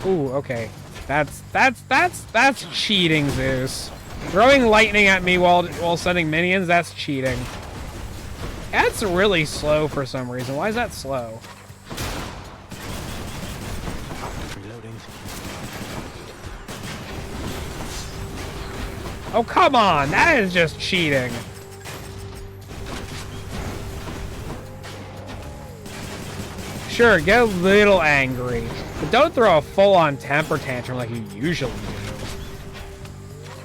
over. Ooh, okay. That's cheating, Zeus. Throwing lightning at me while sending minions, that's cheating. That's really slow for some reason. Why is that slow? Reloading. Oh, come on! That is just cheating. Sure, get a little angry, but don't throw a full-on temper tantrum like you usually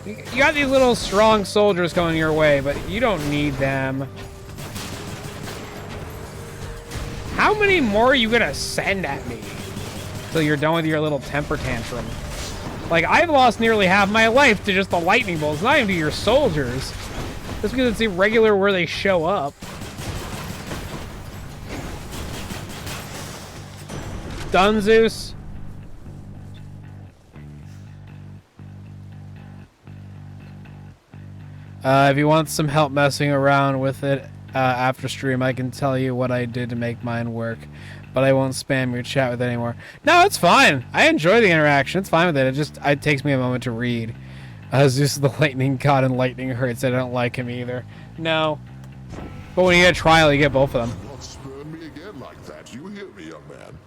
do. You got these little strong soldiers coming your way, but you don't need them. How many more are you gonna send at me till you're done with your little temper tantrum? Like, I've lost nearly half my life to just the lightning bolts, not even to your soldiers. Just because it's irregular where they show up. Done, Zeus? If you want some help messing around with it after stream, I can tell you what I did to make mine work. But I won't spam your chat with it anymore. No, it's fine. I enjoy the interaction. It's fine with it. It takes me a moment to read. Zeus the lightning god and lightning hurts. I don't like him either. No. But when you get a trial, you get both of them. Not spurn me again like that. You hear me, young man?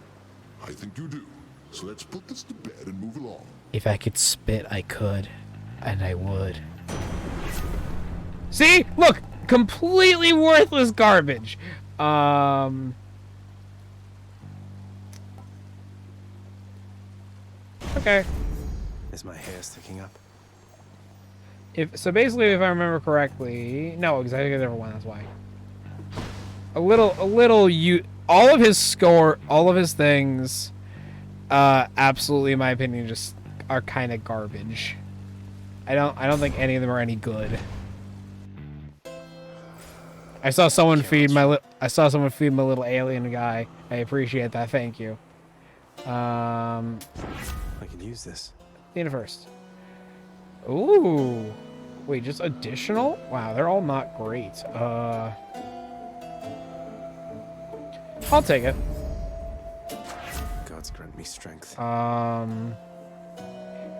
I think you do. So let's put this to bed and move along. If I could spit, I could. And I would. See? Look! Completely worthless garbage. Okay. Is my hair sticking up? So basically, if I remember correctly, no, because I think I never won. That's why. All of his score, all of his things, absolutely, in my opinion, just are kind of garbage. I don't think any of them are any good. I saw someone feed my little alien guy. I appreciate that. Thank you. I can use this. In first. Ooh. Wait, just additional? Wow, they're all not great. I'll take it. Gods grant me strength.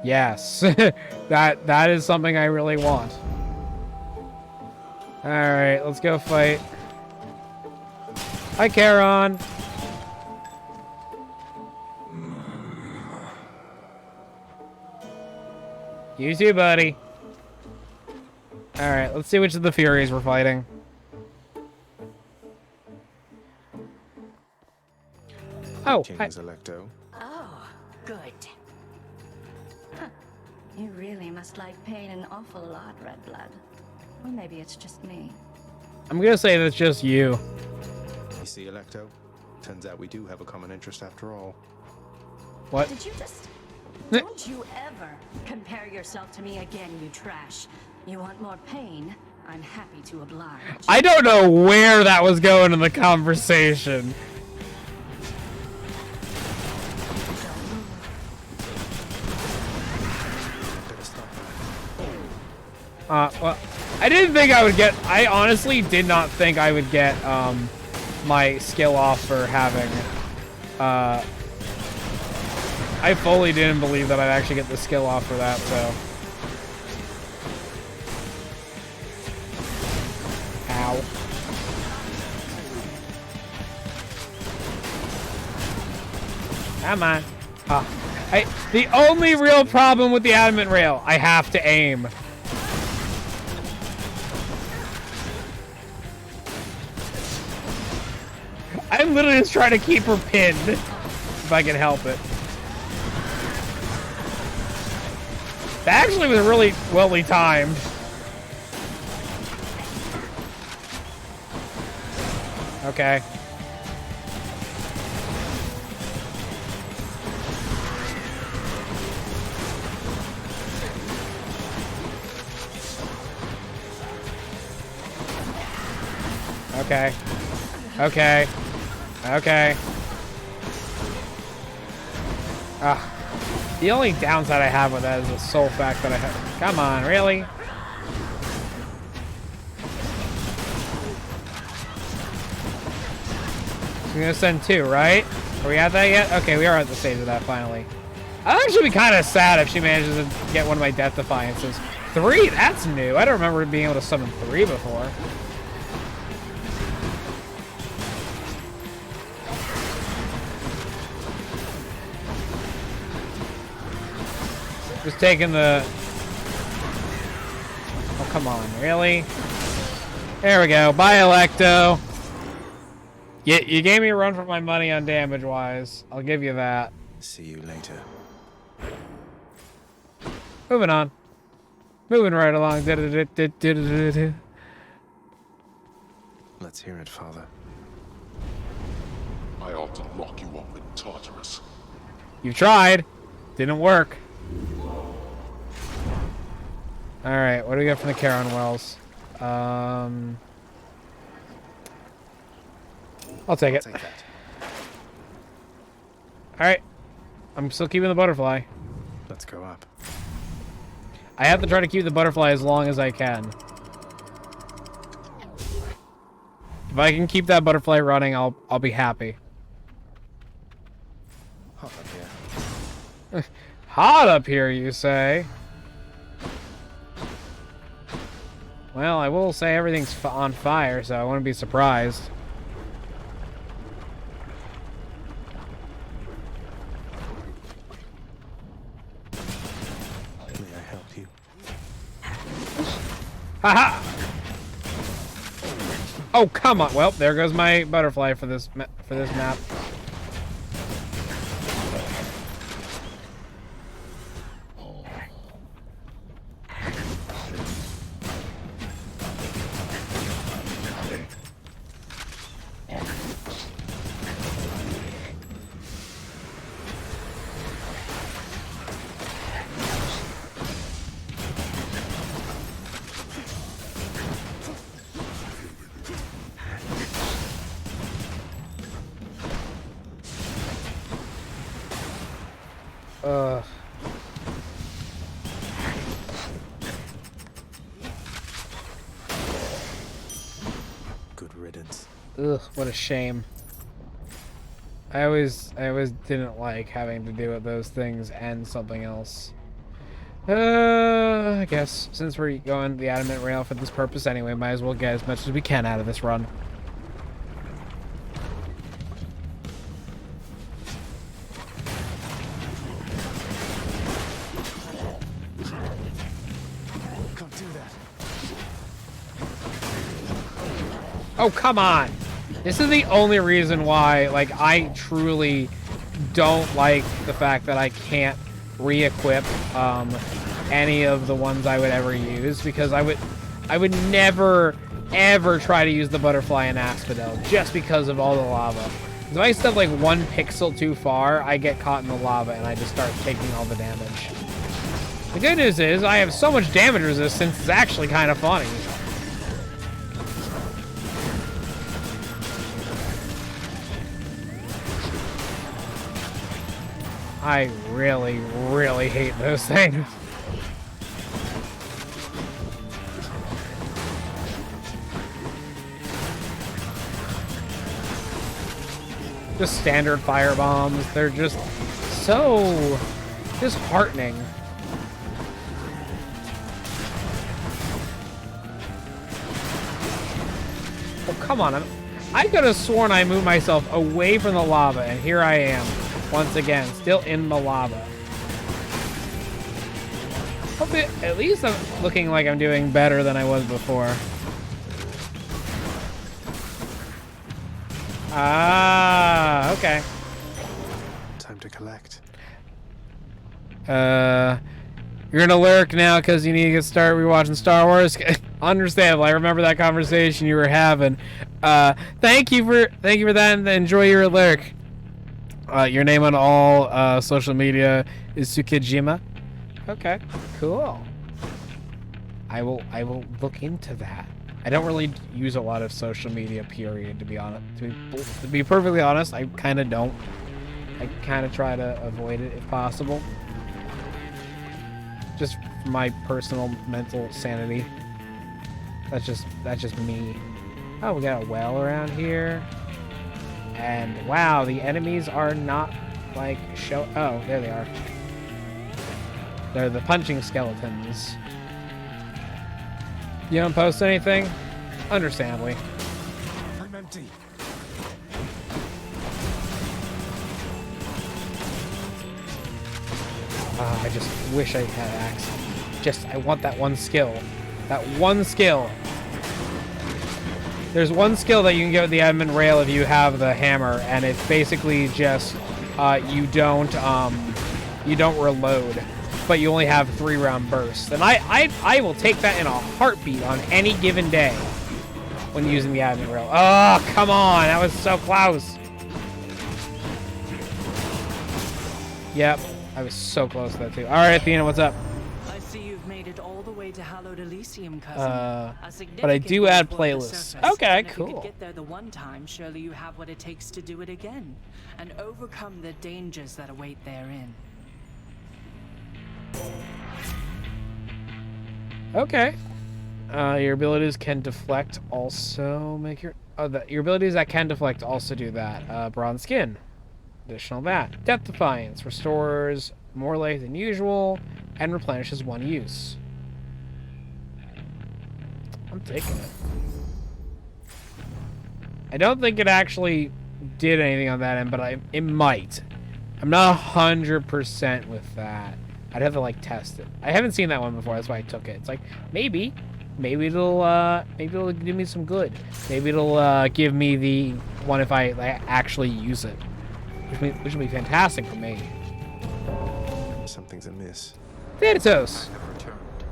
Yes. that is something I really want. Alright, let's go fight. Hi, Charon. You too, buddy. Alright, let's see which of the Furies we're fighting. Oh, King's Electo. Oh, good. Huh. You really must like pain an awful lot, Red Blood. Or maybe it's just me. I'm gonna say that's just you. You see, Electo? Turns out we do have a common interest after all. What? Did you just... Don't you ever compare yourself to me again, you trash. You want more pain? I'm happy to oblige. I don't know where that was going in the conversation. Well, I didn't think I would get... I honestly did not think I would get, my skill off for having, I fully didn't believe that I'd actually get the skill off for that, so... Ow. Come on. The only real problem with the adamant rail, I have to aim. I'm literally just trying to keep her pinned, if I can help it. That actually was really well timed. Okay. Okay. Okay. Okay. The only downside I have with that is the sole fact that I have... Come on, really? I'm gonna send 2, right? Are we at that yet? Okay, we are at the stage of that, finally. I'd actually be kind of sad if she manages to get one of my Death Defiances. 3? That's new. I don't remember being able to summon 3 before. Just taking the... Oh, come on. Really? There we go. Bye, Electo. You gave me a run for my money on damage-wise. I'll give you that. See you later. Moving on. Moving right along. Let's hear it, Father. I ought to lock you up in Tartarus. You tried. Didn't work. Alright, what do we got from the Charon Wells? I'll take it. Alright. I'm still keeping the butterfly. Let's go up. I have to try to keep the butterfly as long as I can. If I can keep that butterfly running, I'll be happy. Hot up here. Hot up here, you say? Well, I will say everything's on fire, so I wouldn't be surprised. May I help you? Haha! Oh, come on. Well, there goes my butterfly for this map. Good riddance. Ugh, what a shame. I always didn't like having to do with those things and something else. I guess since we're going the adamant rail for this purpose anyway, might as well get as much as we can out of this run. Can't do that. Oh, come on. This is the only reason why, like, I truly don't like the fact that I can't re-equip any of the ones I would ever use, because I would never ever try to use the butterfly in Asphodel just because of all the lava. If I step like 1 pixel too far, I get caught in the lava and I just start taking all the damage. The good news is I have so much damage resistance, it's actually kind of funny. I really, really hate those things. Just standard fire bombs. They're just so disheartening. Oh, come on. I could have sworn I moved myself away from the lava, and here I am. Once again, still in the lava. Hopefully, at least I'm looking like I'm doing better than I was before. Ah, okay. Time to collect. You're gonna lurk now because you need to get started rewatching Star Wars. Understandable. I remember that conversation you were having. Thank you for that, and enjoy your lurk. Your name on all social media is Tsukijima. Okay, cool. I will look into that. I don't really use a lot of social media, period, to be honest. To be perfectly honest, I kind of don't. I kind of try to avoid it if possible. Just for my personal mental sanity. That's just me. Oh, we got a well around here. And wow, the enemies are not like oh, there they are. They're the punching skeletons. You don't post anything? Understandably. I'm empty. I just wish I had axe. I want that one skill. That one skill. There's one skill that you can get with the admin rail if you have the hammer, and it's basically just you don't reload, but you only have 3-round bursts. And I will take that in a heartbeat on any given day when using the admin rail. Oh, come on, that was so close. Yep, I was so close to that too. All right, Athena, what's up? I see you've made it all the way to Hallowed Elysium, cousin. But I do add playlists. Okay, and if cool. you could get there the one time, surely you have what it takes to do it again, and overcome the dangers that await therein. Okay. Your abilities can deflect. Also, make your Oh, your abilities that can deflect also do that. Bronze Skin. Additional that. Death Defiance. Restores more life than usual and replenishes one use. I'm taking it. I don't think it actually did anything on that end, but it might. I'm not 100% with that. I'd have to, like, test it. I haven't seen that one before, that's why I took it. It's like, maybe it'll give me some good. Maybe it'll give me the one if I actually use it, which would be fantastic for me. Something's amiss. Thanatos. I have returned.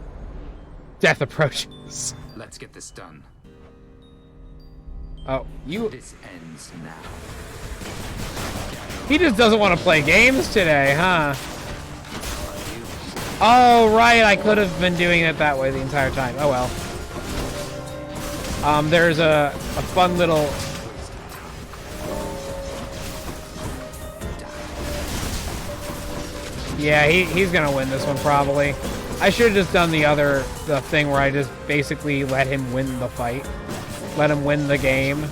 Death approaches. Let's get this done. Oh, This ends now. He just doesn't want to play games today, huh? Oh, right, I could have been doing it that way the entire time. Oh, well. There's a fun little... Yeah, he's gonna win this one, probably. I should have just done the thing where I just basically let him win the fight. Let him win the game.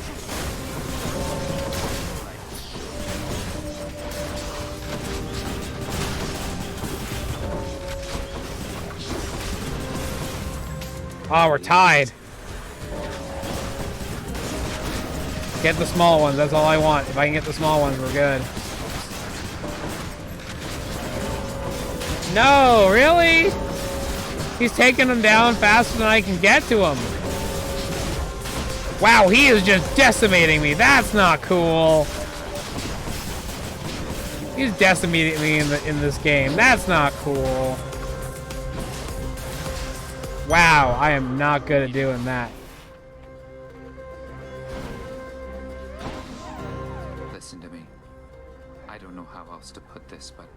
Oh, we're tied. Get the small ones, that's all I want. If I can get the small ones, we're good. No, really? He's taking them down faster than I can get to him. Wow, he is just decimating me. That's not cool. He's decimating me in this game. That's not cool. Wow, I am not good at doing that. Listen to me. I don't know how else to put this, but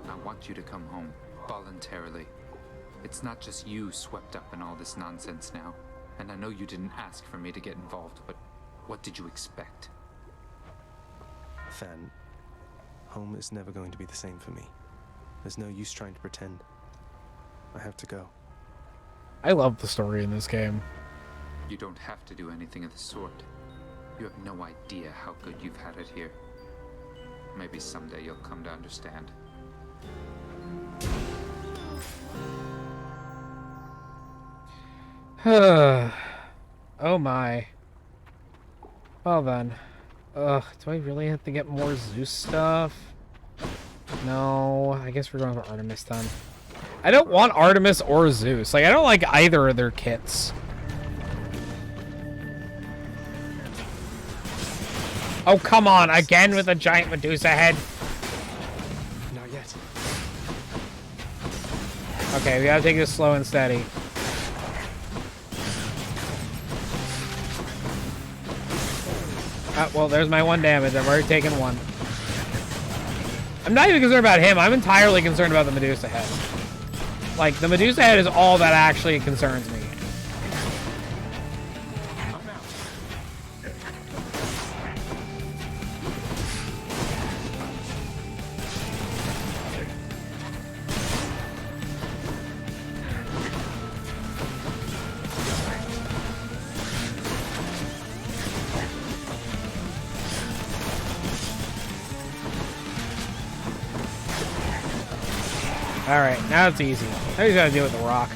I want you to come home voluntarily. It's not just you swept up in all this nonsense now. And I know you didn't ask for me to get involved, but what did you expect? Fan, home is never going to be the same for me. There's no use trying to pretend. I have to go. I love the story in this game. You don't have to do anything of the sort. You have no idea how good you've had it here. Maybe someday you'll come to understand. Oh my. Well then. Ugh, do I really have to get more Zeus stuff? No, I guess we're going for Artemis then. I don't want Artemis or Zeus. Like, I don't like either of their kits. Oh, come on. Again with a giant Medusa head. Not yet. Okay, we gotta take this slow and steady. Well, there's my one damage. I've already taken one. I'm not even concerned about him. I'm entirely concerned about the Medusa head. Like, the Medusa head is all that actually concerns me. Alright, now it's easy. Now you gotta deal with the rock.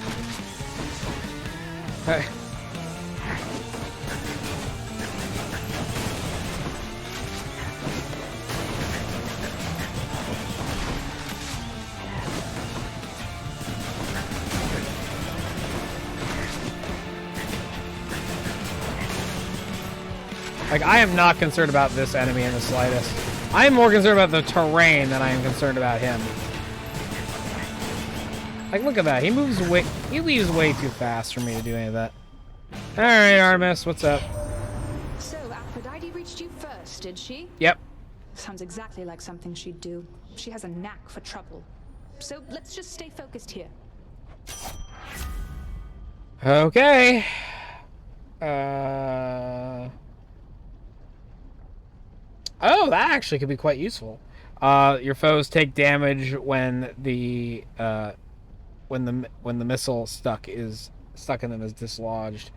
Like, I am not concerned about this enemy in the slightest. I am more concerned about the terrain than I am concerned about him. Like, look at that. He leaves way too fast for me to do any of that. Alright, Artemis, what's up? So, Aphrodite reached you first, did she? Yep. Sounds exactly like something she'd do. She has a knack for trouble. So, let's just stay focused here. Okay. Oh, that actually could be quite useful. Your foes take damage when the missile stuck in them is dislodged.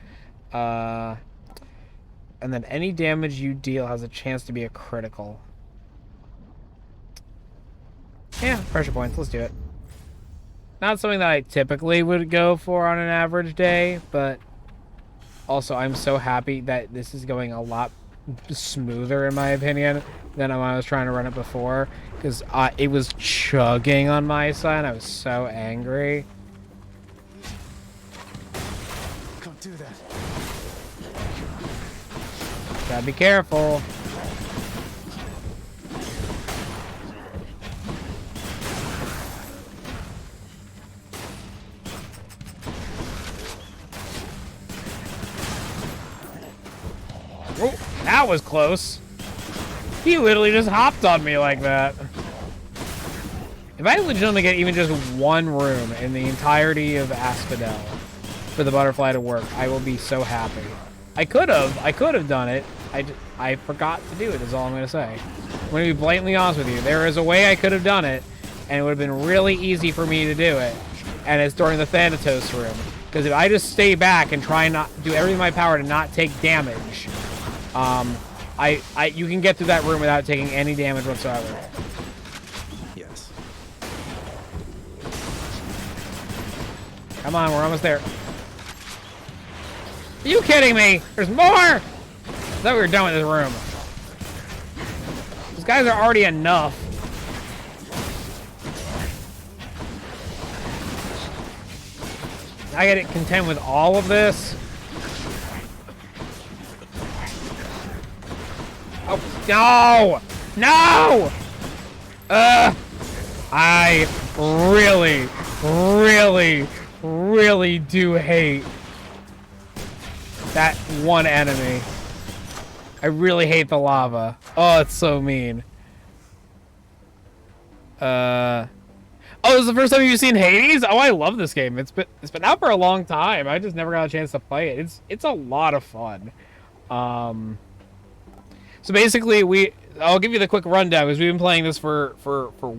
and then any damage you deal has a chance to be a critical. Yeah, pressure points. Let's do it. Not something that I typically would go for on an average day, but also I'm so happy that this is going a lot smoother, in my opinion, than when I was trying to run it before, because it was chugging on my side, and I was so angry. Don't do that. Gotta be careful. Oh, that was close. He literally just hopped on me like that. If I legitimately get even just one room in the entirety of Asphodel for the butterfly to work, I will be so happy. I could have done it. I forgot to do it, is all I'm going to say. I'm going to be blatantly honest with you. There is a way I could have done it, and it would have been really easy for me to do it. And it's during the Thanatos room. Because if I just stay back and try and not do everything in my power to not take damage, you can get through that room without taking any damage whatsoever. Yes. Come on, we're almost there. Are you kidding me? There's more! I thought we were done with this room. These guys are already enough. I get content with all of this. Oh, no! No! I really, really, really do hate that one enemy. I really hate the lava. Oh, it's so mean. Oh, this is the first time you've seen Hades? Oh, I love this game. It's been out for a long time. I just never got a chance to play it. It's a lot of fun. So basically, I'll give you the quick rundown because we've been playing this for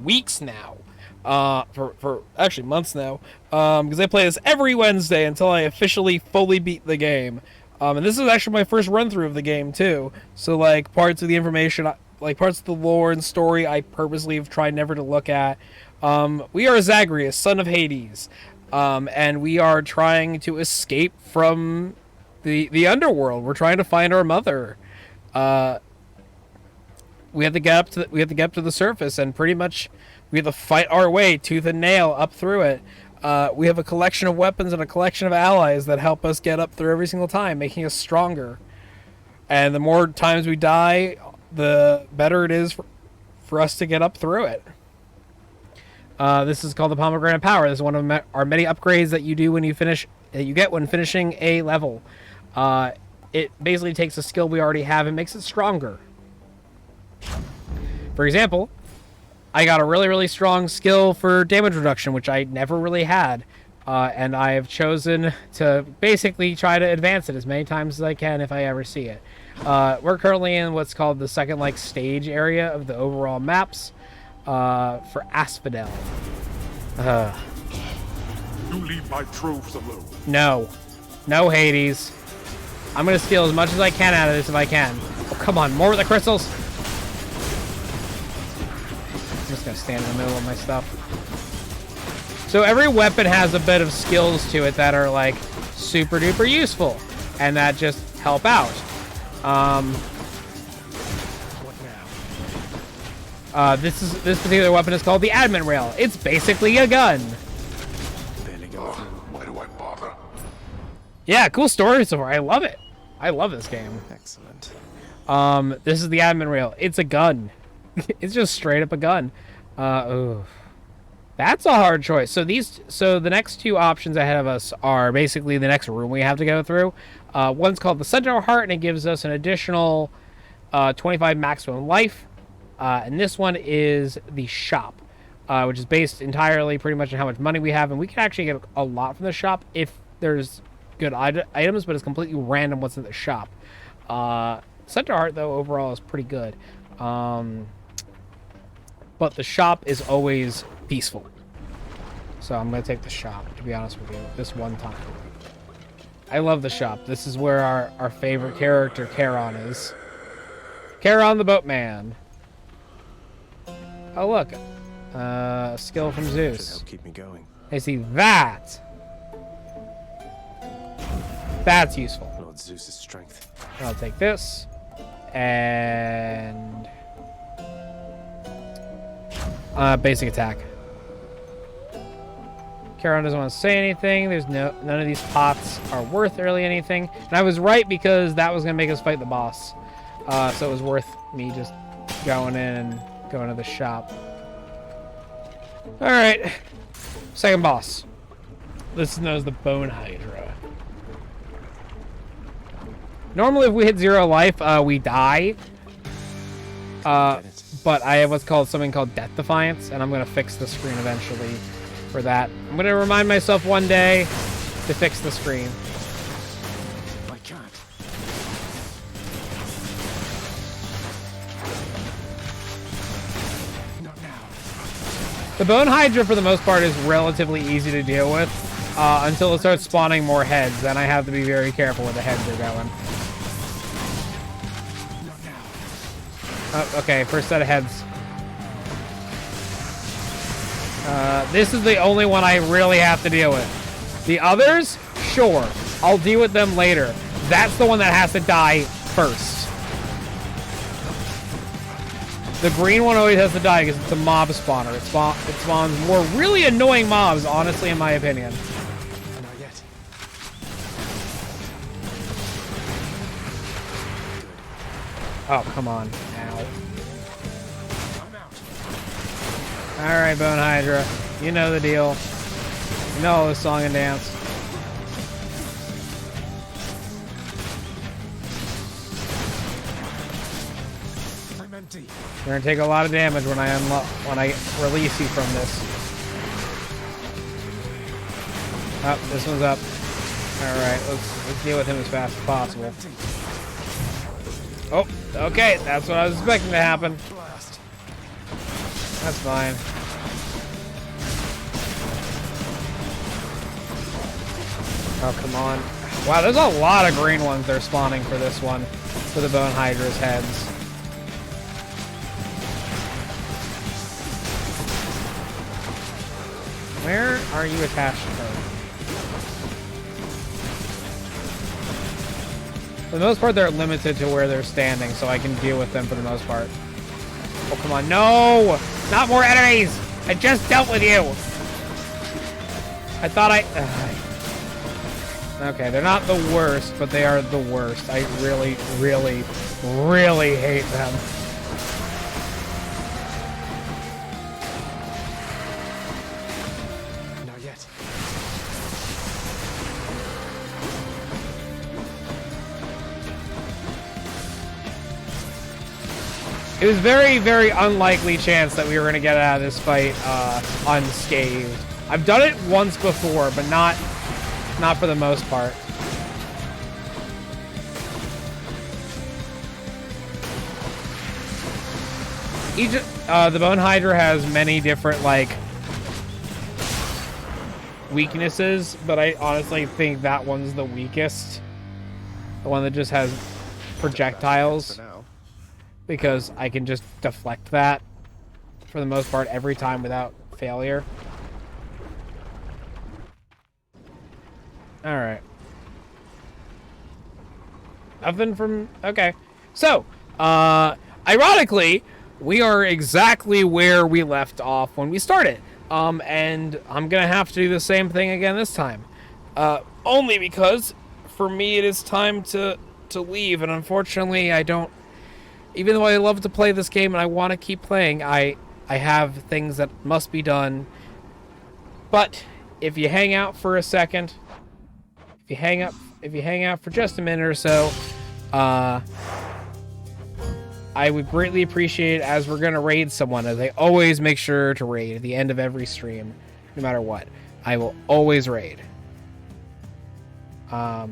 weeks now. For actually months now. Because I play this every Wednesday until I officially fully beat the game. And this is actually my first run through of the game too. So like parts of the information, like parts of the lore and story, I purposely have tried never to look at. We are Zagreus, son of Hades, and we are trying to escape from the underworld. We're trying to find our mother. We have to get up to the surface, and pretty much we have to fight our way tooth and nail up through it. We have a collection of weapons and a collection of allies that help us get up through every single time, making us stronger. And the more times we die, the better it is for us to get up through it. This is called the Pomegranate Power. This is one of our many upgrades that you do when you get when finishing a level. It basically takes a skill we already have and makes it stronger. For example, I got a really, really strong skill for damage reduction, which I never really had. And I have chosen to basically try to advance it as many times as I can if I ever see it. We're currently in what's called the second stage area of the overall maps for Asphodel. You leave my troves alone. No. No, Hades. I'm going to steal as much as I can out of this if I can. Oh, come on. More with the crystals. I'm just going to stand in the middle of my stuff. So every weapon has a bit of skills to it that are like super duper useful and that just help out. This particular weapon is called the admin rail. It's basically a gun. Why do I bother? Yeah, cool story so far. I love it. I love this game. Excellent. This is the admin rail. It's a gun. It's just straight up a gun. Ooh. That's a hard choice. So the next two options ahead of us are basically the next room we have to go through. One's called the Centaur Heart, and it gives us an additional 25 maximum life. And this one is the shop, which is based entirely pretty much on how much money we have. And we can actually get a lot from the shop if there's good items, but it's completely random what's in the shop. Centaur Heart, though, overall is pretty good. But the shop is always peaceful. So I'm going to take the shop, to be honest with you, this one time. I love the shop. This is where our favorite character, Charon, is. Charon the Boatman. Oh, look. A skill from Zeus. Should help keep me going. I see that. That's useful. Lord Zeus's strength. I'll take this. And... basic attack. Charon doesn't want to say anything. There's none of these pots are worth really anything. And I was right because that was going to make us fight the boss. So it was worth me just going in and going to the shop. Alright. Second boss. This is known as the Bone Hydra. Normally if we hit 0 life, we die. But I have what's called something called Death Defiance, and I'm going to fix the screen eventually for that. I'm going to remind myself one day to fix the screen. I can't. Not now. The Bone Hydra, for the most part, is relatively easy to deal with until it starts spawning more heads. Then I have to be very careful where the heads are going. Oh, okay, first set of heads. This is the only one I really have to deal with. The others, sure, I'll deal with them later. That's the one that has to die first. The green one always has to die because it's a mob spawner. It spawns more really annoying mobs, honestly, in my opinion. Not yet. Oh, come on. Ow. Alright, Bone Hydra. You know the deal. You know the song and dance. I'm empty. You're gonna take a lot of damage when I release you from this. Oh, this one's up. Alright, let's deal with him as fast as possible. Oh, okay, that's what I was expecting to happen. That's fine. Oh, come on. Wow, there's a lot of green ones they're spawning for this one. For the Bone Hydra's heads. Where are you attached to her? For the most part, they're limited to where they're standing, so I can deal with them for the most part. Oh, come on. No! Not more enemies! I just dealt with you! I thought okay, they're not the worst, but they are the worst. I really, really, really hate them. Not yet. It was very, very unlikely chance that we were going to get out of this fight unscathed. I've done it once before, but not for the most part. The Bone Hydra has many different, like, weaknesses, but I honestly think that one's the weakest. The one that just has projectiles. Because I can just deflect that for the most part every time without failure. Alright. Nothing from... Okay. So, ironically, we are exactly where we left off when we started. And I'm gonna have to do the same thing again this time. Only because, for me, it is time to leave, and unfortunately, I don't... Even though I love to play this game and I want to keep playing, I have things that must be done. But if you hang out for a second, if you hang out for just a minute or so, I would greatly appreciate it, as we're gonna raid someone, as I always make sure to raid at the end of every stream, no matter what. I will always raid. Oh,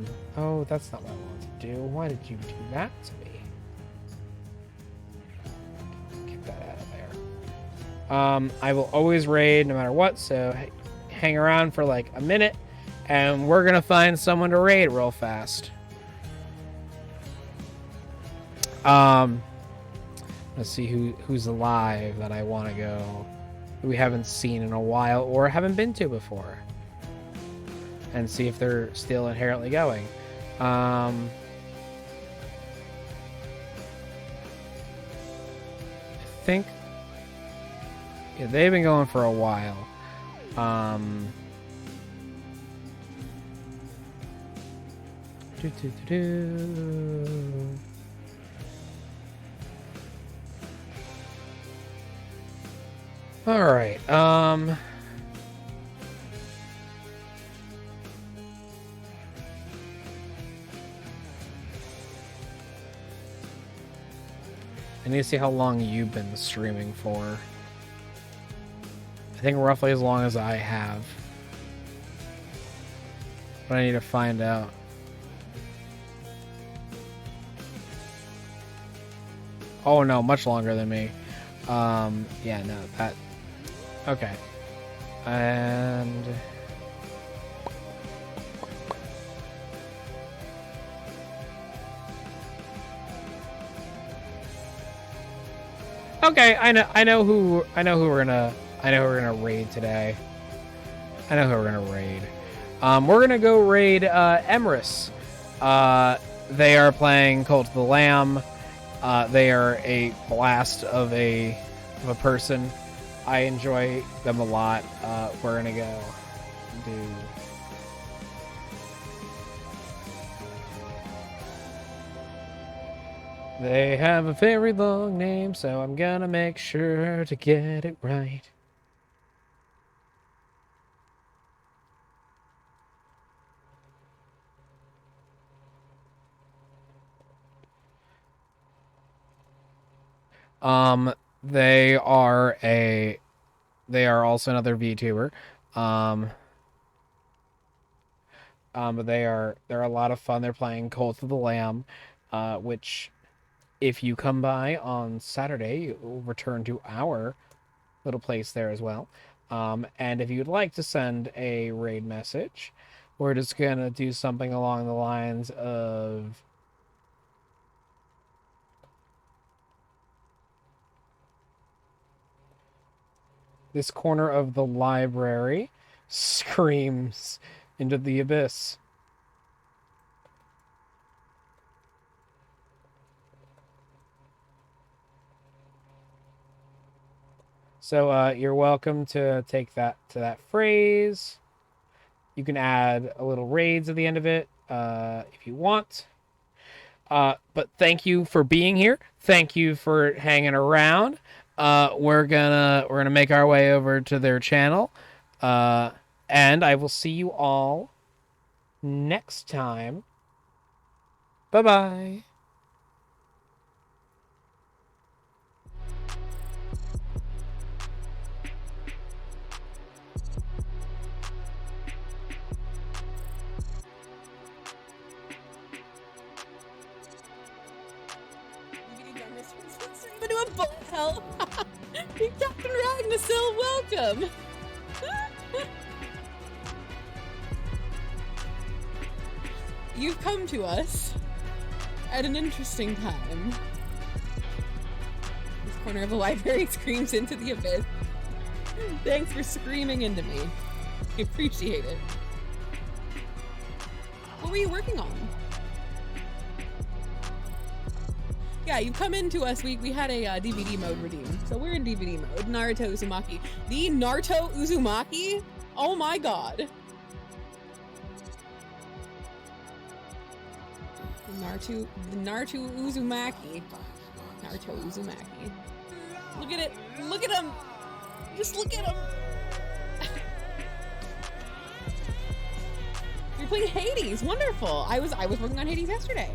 that's not what I wanted to do. Why did you do that to me? I will always raid no matter what, so hang around for like a minute, and we're gonna find someone to raid real fast. Let's see who's alive that I want to go, who we haven't seen in a while or haven't been to before, and see if they're still inherently going. I think they've been going for a while. All right. I need to see how long you've been streaming for. I think roughly as long as I have. But I need to find out. Oh no, much longer than me. Yeah, no, that... Okay. And... Okay, I know who we're gonna raid today. I know who we're gonna raid. We're gonna go raid Emrys. They are playing Cult of the Lamb. They are a blast of a person. I enjoy them a lot. We're gonna go do... They have a very long name, so I'm gonna make sure to get it right. They are also another VTuber. But they're a lot of fun. They're playing Cult of the Lamb, which, if you come by on Saturday, you'll return to our little place there as well. And if you'd like to send a raid message, we're just gonna do something along the lines of... This corner of the library screams into the abyss. So you're welcome to take that to that phrase. You can add a little raids at the end of it if you want. But thank you for being here. Thank you for hanging around. We're gonna make our way over to their channel, and I will see you all next time. Bye bye. To a bullet hell. Captain Ragnasil, welcome. You've come to us at an interesting time. This corner of the library screams into the abyss. Thanks for screaming into me. I appreciate it. What were you working on? Yeah, you've come into us. We had a DVD mode redeemed. So we're in DVD mode. Naruto Uzumaki. The Naruto Uzumaki? Oh my god. The Naruto Uzumaki. Naruto Uzumaki. Look at it. Look at him. Just look at him. You're playing Hades. Wonderful. I was working on Hades yesterday.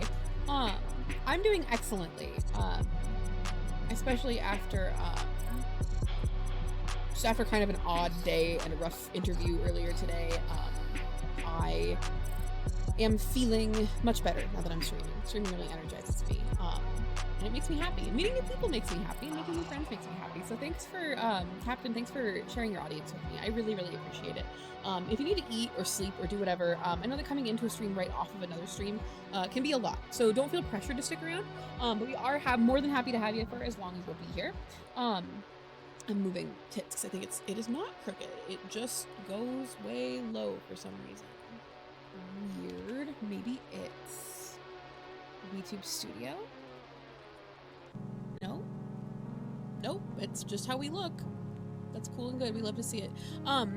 I'm doing excellently, especially after just after kind of an odd day and a rough interview earlier today. I am feeling much better now that I'm streaming. Streaming really energizes me, and it makes me happy. And meeting new people makes me happy, and making new friends makes me happy. So thanks for, Captain, thanks for sharing your audience with me. I really, really appreciate it. If you need to eat or sleep or do whatever, I know that coming into a stream right off of another stream can be a lot. So don't feel pressured to stick around. But we are more than happy to have you for as long as we'll be here. I'm moving tits because I think it is not crooked. It just goes way low for some reason. Weird. Maybe it's VTube Studio? No? Nope. It's just how we look. That's cool and good. We love to see it. But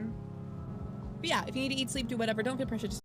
yeah, if you need to eat, sleep, do whatever, don't feel pressured to